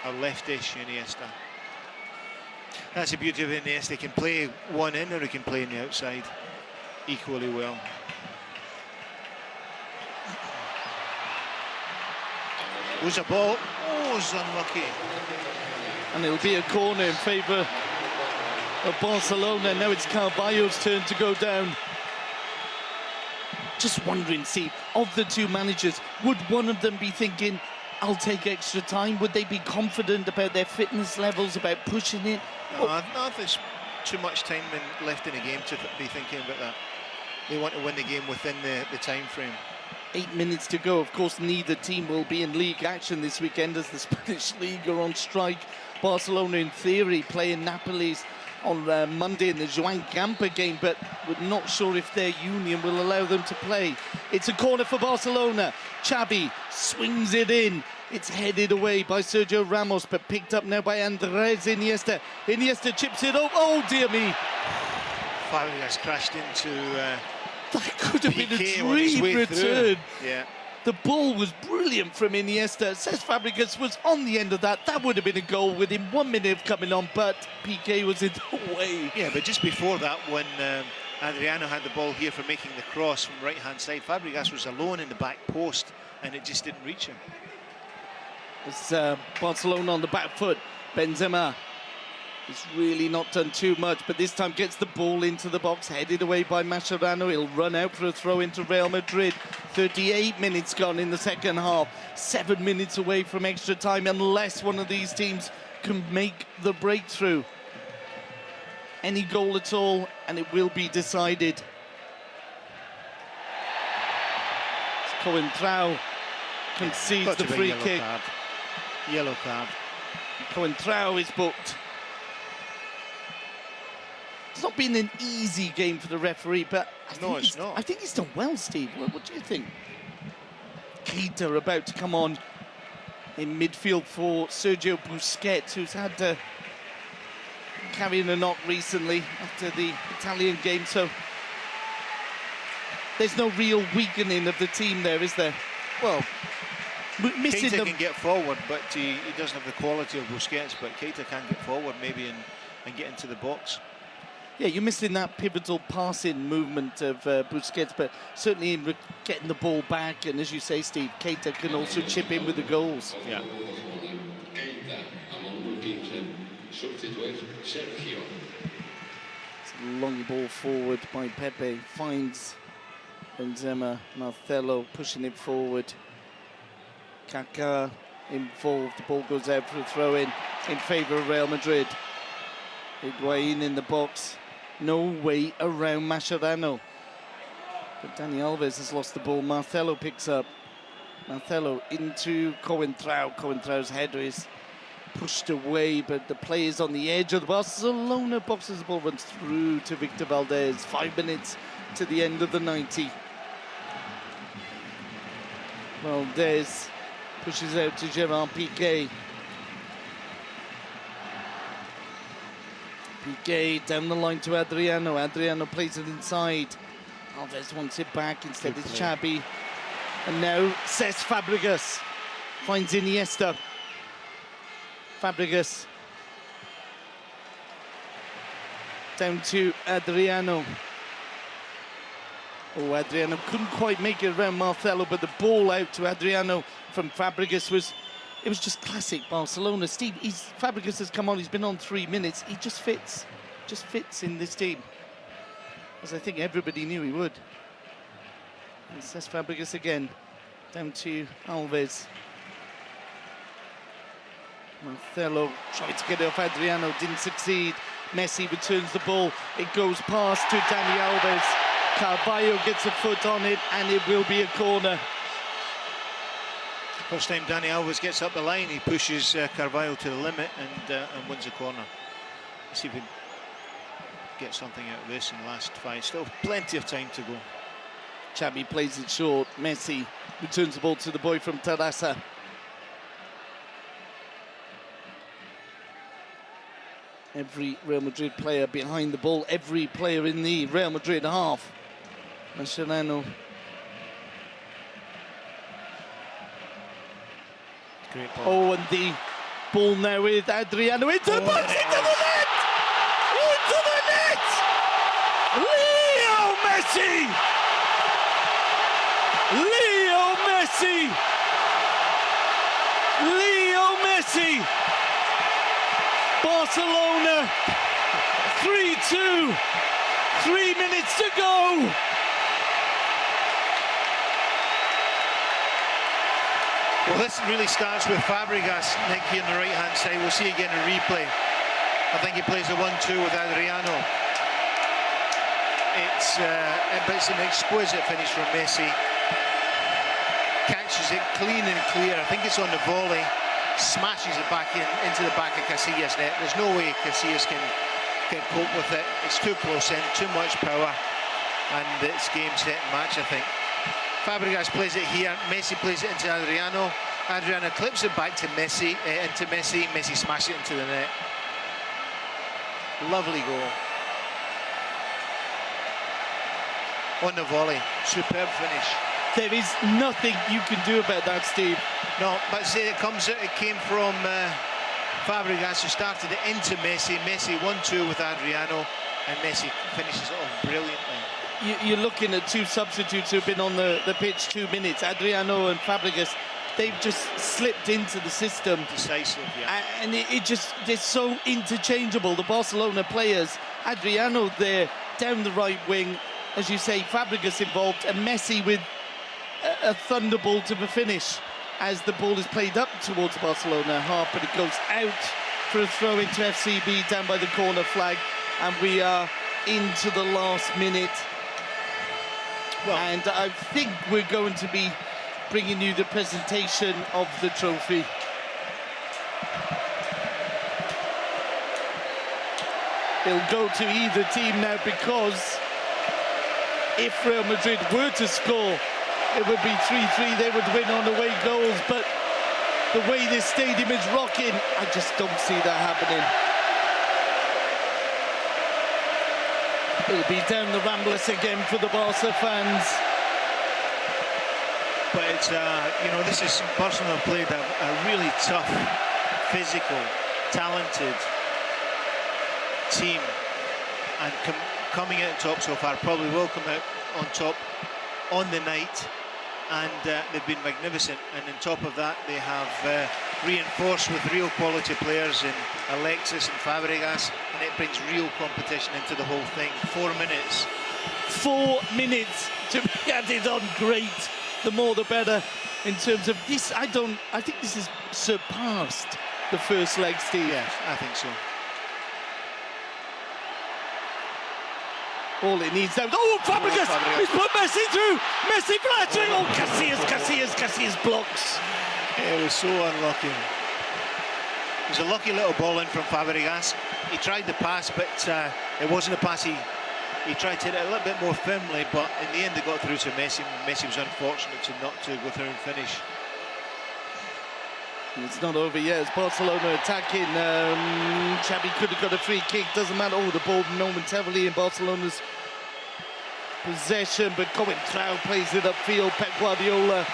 Speaker 3: A leftish Iniesta. That's the beauty of Iniesta. He can play one in or he can play on the outside equally well. Was a ball. Oh, it's unlucky.
Speaker 1: And it'll be a corner in favour of Barcelona. Now it's Carvalho's turn to go down. Just wondering, see, of the two managers, would one of them be thinking, I'll take extra time? Would they be confident about their fitness levels, about pushing it?
Speaker 3: No, there's too much time left in the game to be thinking about that. They want to win the game within the time frame.
Speaker 1: 8 minutes to go. Of course, neither team will be in league action this weekend as the Spanish League are on strike. Barcelona, in theory, playing Napoli's on Monday in the Joan Gamper game, but we're not sure if their union will allow them to play. It's a corner for Barcelona. Xavi swings it in. It's headed away by Sergio Ramos, but picked up now by Andres Iniesta. Iniesta chips it up. Oh, dear me.
Speaker 3: Fabregas crashed into...
Speaker 1: that could have been a
Speaker 3: Piqué on his
Speaker 1: dream
Speaker 3: way
Speaker 1: return.
Speaker 3: through. Yeah.
Speaker 1: The ball was brilliant from Iniesta. Cesc Fabregas was on the end of that. That would have been a goal within 1 minute of coming on, but Piqué was in the way.
Speaker 3: Yeah, but just before that, when Adriano had the ball here for making the cross from right-hand side, Fabregas was alone in the back post, and it just didn't reach him.
Speaker 1: It's Barcelona on the back foot. Benzema has really not done too much, but this time gets the ball into the box, headed away by Mascherano. He'll run out for a throw into Real Madrid. 38 minutes gone in the second half. 7 minutes away from extra time, unless one of these teams can make the breakthrough. Any goal at all, and it will be decided. Coentrao concedes the free kick.
Speaker 3: Yellow card.
Speaker 1: Coentrao is booked. It's not been an easy game for the referee, but I think he's done well, Steve. What do you think? Keita about to come on in midfield for Sergio Busquets, who's had carrying a knock recently after the Italian game, so there's no real weakening of the team there, is there?
Speaker 3: Well,
Speaker 1: missing
Speaker 3: Keita can get forward, but he doesn't have the quality of Busquets, but Keita can get forward maybe and get into the box.
Speaker 1: Yeah, you're missing that pivotal passing movement of Busquets, but certainly in getting the ball back, and as you say, Steve, Keita can also chip in with the goals.
Speaker 3: Yeah.
Speaker 1: It's a long ball forward by Pepe, finds Benzema, Marcelo pushing it forward. Kaká involved, the ball goes out for a throw-in in favour of Real Madrid. Higuain in the box, no way around Mascherano. But Dani Alves has lost the ball, Marcelo picks up. Marcelo into Coentrao. Coentrao's header is pushed away, but the play is on the edge of the Barcelona box as the ball runs through to Victor Valdez. 5 minutes to the end of the 90. Valdez pushes out to Gerard Piqué. Piqué down the line to Adriano. Adriano plays it inside. Alves wants it back. Instead it's Xavi. And now Cesc Fabregas finds Iniesta. Fabregas down to Adriano. Oh, Adriano couldn't quite make it around Marcelo, but the ball out to Adriano from Fabregas was just classic Barcelona. Steve, Fabregas has come on, he's been on 3 minutes. He just fits in this team, as I think everybody knew he would. And Cesc Fabregas again, down to Alves. Marcelo tried to get it off Adriano, didn't succeed. Messi returns the ball, it goes past to Dani Alves. Carvalho gets a foot on it, and it will be a corner.
Speaker 3: First time Dani Alves gets up the line, he pushes Carvalho to the limit and wins the corner. Let's see if we can get something out of this in the last 5. Still plenty of time to go.
Speaker 1: Xavi plays it short. Messi returns the ball to the boy from Terrassa. Every Real Madrid player behind the ball, every player in the Real Madrid half. Mascherano.
Speaker 3: Great ball.
Speaker 1: Oh, and the ball now with Adriano into the box, into the net! Into the net! Leo Messi! Leo Messi! Leo Messi! Barcelona 3-2, 3 minutes to go.
Speaker 3: Well, this really starts with Fabregas, Nick, here on the right-hand side. We'll see again in replay. I think he plays a 1-2 with Adriano. It's an exquisite finish from Messi. Catches it clean and clear. I think it's on the volley. Smashes it back into the back of Casillas' net. There's no way Casillas can cope with it. It's too close in, too much power, and it's game, set, and match, I think. Fabregas plays it here. Messi plays it into Adriano. Adriano clips it back to Messi, into Messi. Messi smashes it into the net. Lovely goal. On the volley. Superb finish.
Speaker 1: There is nothing you can do about that, Steve.
Speaker 3: No, but say it came from Fabregas, who started it into Messi. Messi 1-2 with Adriano, and Messi finishes it off brilliantly.
Speaker 1: You're looking at two substitutes who've been on the pitch 2 minutes. Adriano and Fabregas, they've just slipped into the system.
Speaker 3: Decisive, yeah.
Speaker 1: And they're so interchangeable, the Barcelona players. Adriano there, down the right wing, as you say, Fabregas involved, and Messi with a thunderbolt of a finish as the ball is played up towards Barcelona half, but it goes out for a throw into FCB down by the corner flag, and we are into the last minute. Well, and I think we're going to be bringing you the presentation of the trophy. It'll go to either team now, because if Real Madrid were to score, it would be 3-3. They would win on away goals, but the way this stadium is rocking, I just don't see that happening. It'll be down the Ramblas again for the Barca fans.
Speaker 3: But it's, you know, this is Barcelona played a really tough, physical, talented team, and coming out on top so far, probably will come out on top on the night, and they've been magnificent. And on top of that, they have reinforced with real quality players in Alexis and Fabregas, and it brings real competition into the whole thing. 4 minutes.
Speaker 1: 4 minutes to be added on. Great. The more the better in terms of this. I think this has surpassed the first leg, Steve.
Speaker 3: Yes, I think so.
Speaker 1: All it needs now. Oh, Fabregas! He's put Messi through! Messi flattering! Oh, Casillas blocks.
Speaker 3: It was so unlucky. It was a lucky little ball in from Fabregas. He tried the pass, but it wasn't a pass. He tried to hit it a little bit more firmly, but in the end, they got through to Messi. Messi was unfortunate not to go through and finish.
Speaker 1: It's not over yet. It's Barcelona attacking. Xavi could have got a free kick. Doesn't matter. Oh, the ball momentarily in Barcelona's possession, but Coentrao plays it upfield. Pep Guardiola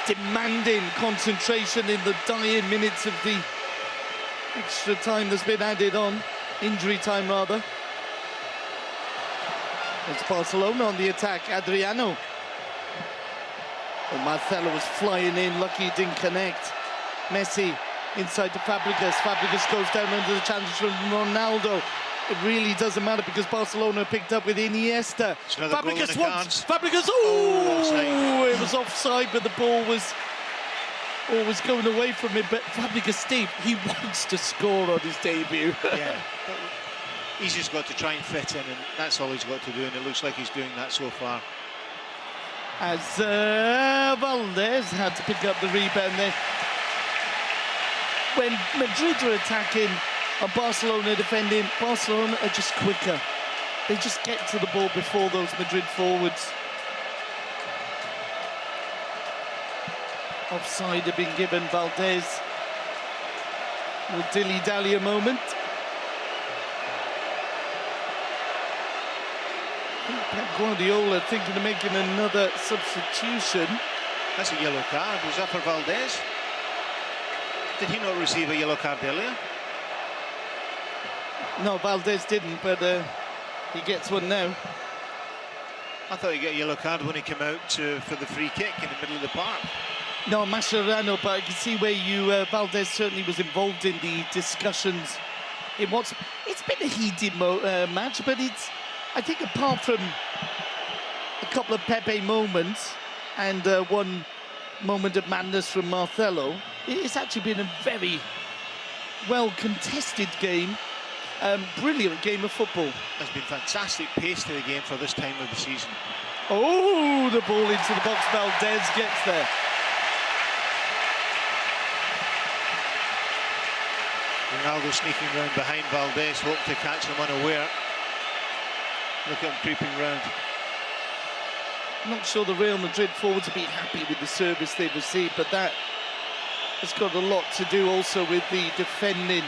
Speaker 1: demanding concentration in the dying minutes of the extra time that's been added on. Injury time, rather. It's Barcelona on the attack. Adriano. Oh, Marcelo was flying in. Lucky he didn't connect. Messi inside to Fabregas. Fabregas goes down under the challenge from Ronaldo. It really doesn't matter because Barcelona picked up with Iniesta. Fabregas once. Fabregas. Oh, it was offside, but the ball was always going away from him. But Fabregas, Steve, he wants to score on his debut.
Speaker 3: Yeah, he's just got to try and fit in, and that's all he's got to do. And it looks like he's doing that so far.
Speaker 1: As Valdez had to pick up the rebound there. When Madrid are attacking and Barcelona defending, Barcelona are just quicker. They just get to the ball before those Madrid forwards. Offside had been given. Valdez. A little dilly-dally a moment. Pep Guardiola thinking of making another substitution.
Speaker 3: That's a yellow card. Was that for Valdez? Did he not receive a yellow card earlier?
Speaker 1: No, Valdez didn't, but he gets one now.
Speaker 3: I thought he'd get a yellow card when he came out for the free kick in the middle of the park.
Speaker 1: No, Mascherano, but I can see where Valdez certainly was involved in the discussions. It's been a heated match, but I think apart from a couple of Pepe moments and one moment of madness from Marcelo, it's actually been a very well-contested game. Brilliant game of football.
Speaker 3: There's been fantastic pace to the game for this time of the season.
Speaker 1: Oh, the ball into the box. Valdez gets there.
Speaker 3: Ronaldo sneaking round behind Valdez, hoping to catch him unaware. Look at him creeping round.
Speaker 1: I'm not sure the Real Madrid forwards will be happy with the service they've received, but that has got a lot to do also with the defending.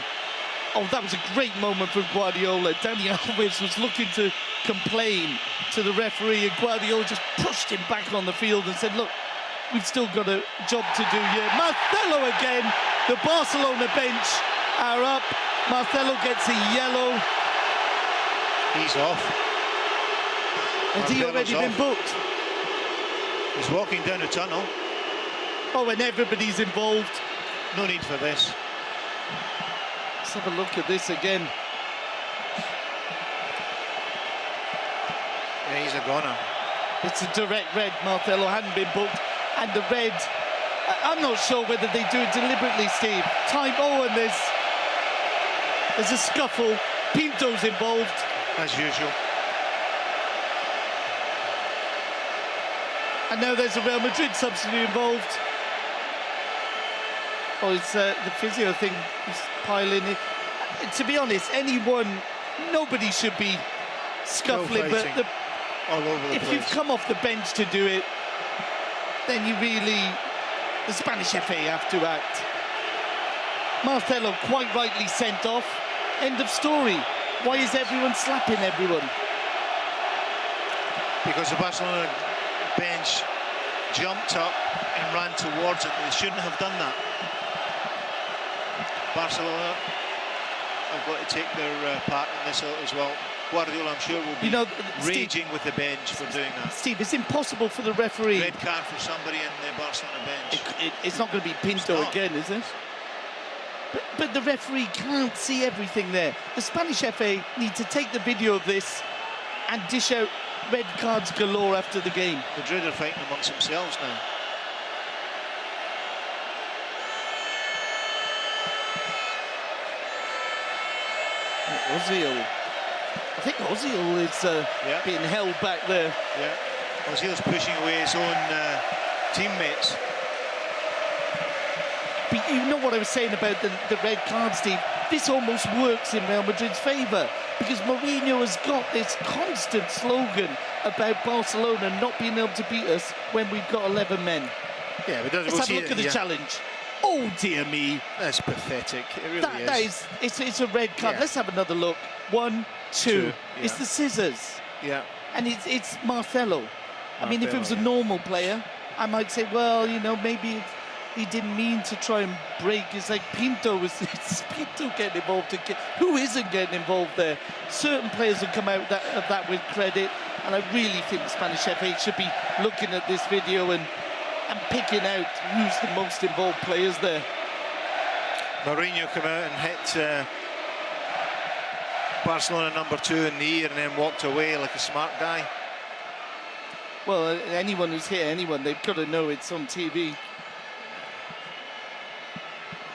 Speaker 1: Oh, that was a great moment from Guardiola. Dani Alves was looking to complain to the referee, and Guardiola just pushed him back on the field and said, look, we've still got a job to do here. Marcelo again. The Barcelona bench are up. Marcelo gets a yellow.
Speaker 3: He's off.
Speaker 1: Has he already been booked?
Speaker 3: He's walking down a tunnel.
Speaker 1: Oh, and everybody's involved.
Speaker 3: No need for this.
Speaker 1: Let's have a look at this again.
Speaker 3: Yeah, he's a goner.
Speaker 1: It's a direct red. Marcelo hadn't been booked. And the red, I'm not sure whether they do it deliberately, Steve. And there's a scuffle. Pinto's involved.
Speaker 3: As usual.
Speaker 1: And now there's a Real Madrid substitute involved. Oh, it's the physio thing is piling in. To be honest, nobody should be scuffling. But
Speaker 3: all over the
Speaker 1: if
Speaker 3: place.
Speaker 1: you've come off the bench to do it, then the Spanish FA have to act. Marcelo quite rightly sent off. End of story. Why is everyone slapping everyone?
Speaker 3: Because the Barcelona bench jumped up and ran towards it. They shouldn't have done that. Barcelona have got to take their part in this as well. Guardiola, I'm sure, will be raging with the bench for doing that. Steve,
Speaker 1: it's impossible for the referee.
Speaker 3: Red card for somebody in the Barcelona bench.
Speaker 1: It's not going to be Pinto again, is it? But the referee can't see everything there. The Spanish FA need to take the video of this and dish out red cards galore after the game.
Speaker 3: Madrid are fighting amongst themselves now.
Speaker 1: Ozil. I think Ozil is being held back there.
Speaker 3: Yeah, Ozil's pushing away his own teammates.
Speaker 1: But you know what I was saying about the red card, Steve? This almost works in Real Madrid's favour, because Mourinho has got this constant slogan about Barcelona not being able to beat us when we've got 11 men.
Speaker 3: Yeah, but
Speaker 1: let's have a look at the challenge. Oh dear me,
Speaker 3: that's pathetic. It really is.
Speaker 1: It's a red card.
Speaker 3: Yeah.
Speaker 1: Let's have another look. 1, 2.
Speaker 3: Yeah.
Speaker 1: It's the scissors.
Speaker 3: Yeah.
Speaker 1: And it's Marcelo. I mean, if it was a normal player, I might say, well, maybe he didn't mean to try and break. It's like Pinto it's Pinto getting involved again. Who isn't getting involved there? Certain players have come out of that with credit, and I really think the Spanish FA should be looking at this video and picking out who's the most involved players there.
Speaker 3: Mourinho came out and hit Barcelona #2 in the ear and then walked away like a smart guy.
Speaker 1: Well, anyone who's hit anyone, they've got to know it's on TV.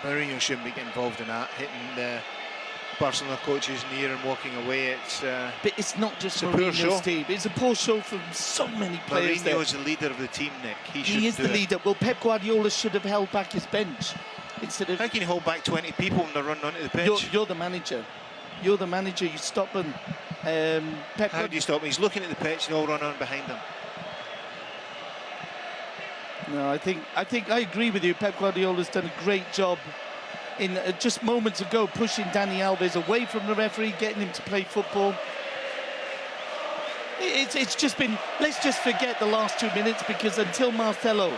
Speaker 3: Mourinho shouldn't be getting involved in that, hitting the Barcelona coaches in the ear and walking away.
Speaker 1: But it's not just
Speaker 3: Mourinho,
Speaker 1: Steve. It's a poor show from so many players.
Speaker 3: Mourinho is the leader of the team, Nick.
Speaker 1: He is the leader. Well, Pep Guardiola should have held back his bench instead of.
Speaker 3: How can you hold back 20 people when they're running onto the pitch?
Speaker 1: You're the manager. You're the manager. You stop them.
Speaker 3: How do you stop him? He's looking at the pitch and all run on behind him.
Speaker 1: No, I think I agree with you. Pep Guardiola's done a great job in just moments ago pushing Dani Alves away from the referee, getting him to play football. It's just been. Let's just forget the last 2 minutes, because until Marcelo.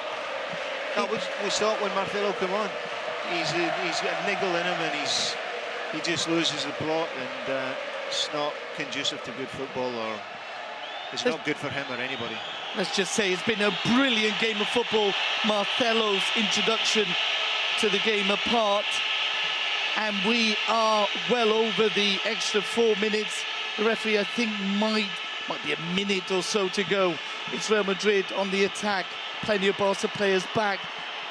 Speaker 3: We saw it when Marcelo came on. He's got a niggle in him, and he just loses the plot, and it's not conducive to good football, or it's not good for him or anybody.
Speaker 1: Let's just say it's been a brilliant game of football. Marcelo's introduction to the game apart, and we are well over the extra 4 minutes. The referee, I think, might be a minute or so to go. It's Real Madrid on the attack. Plenty of Barca players back.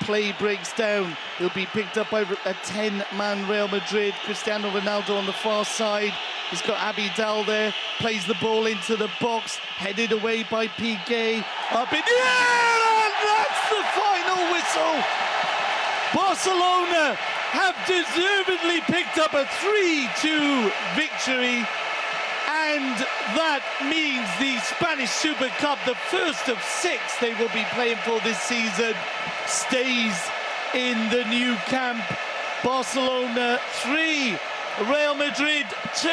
Speaker 1: Play breaks down. He'll be picked up by a 10-man Real Madrid. Cristiano Ronaldo on the far side. He's got Abidal there. Plays the ball into the box. Headed away by Piqué. Up in the air! And that's the final whistle. Barcelona have deservedly picked up a 3-2 victory. And that means the Spanish Super Cup, the first of 6 they will be playing for this season, stays in the new camp. Barcelona 3, Real Madrid 2.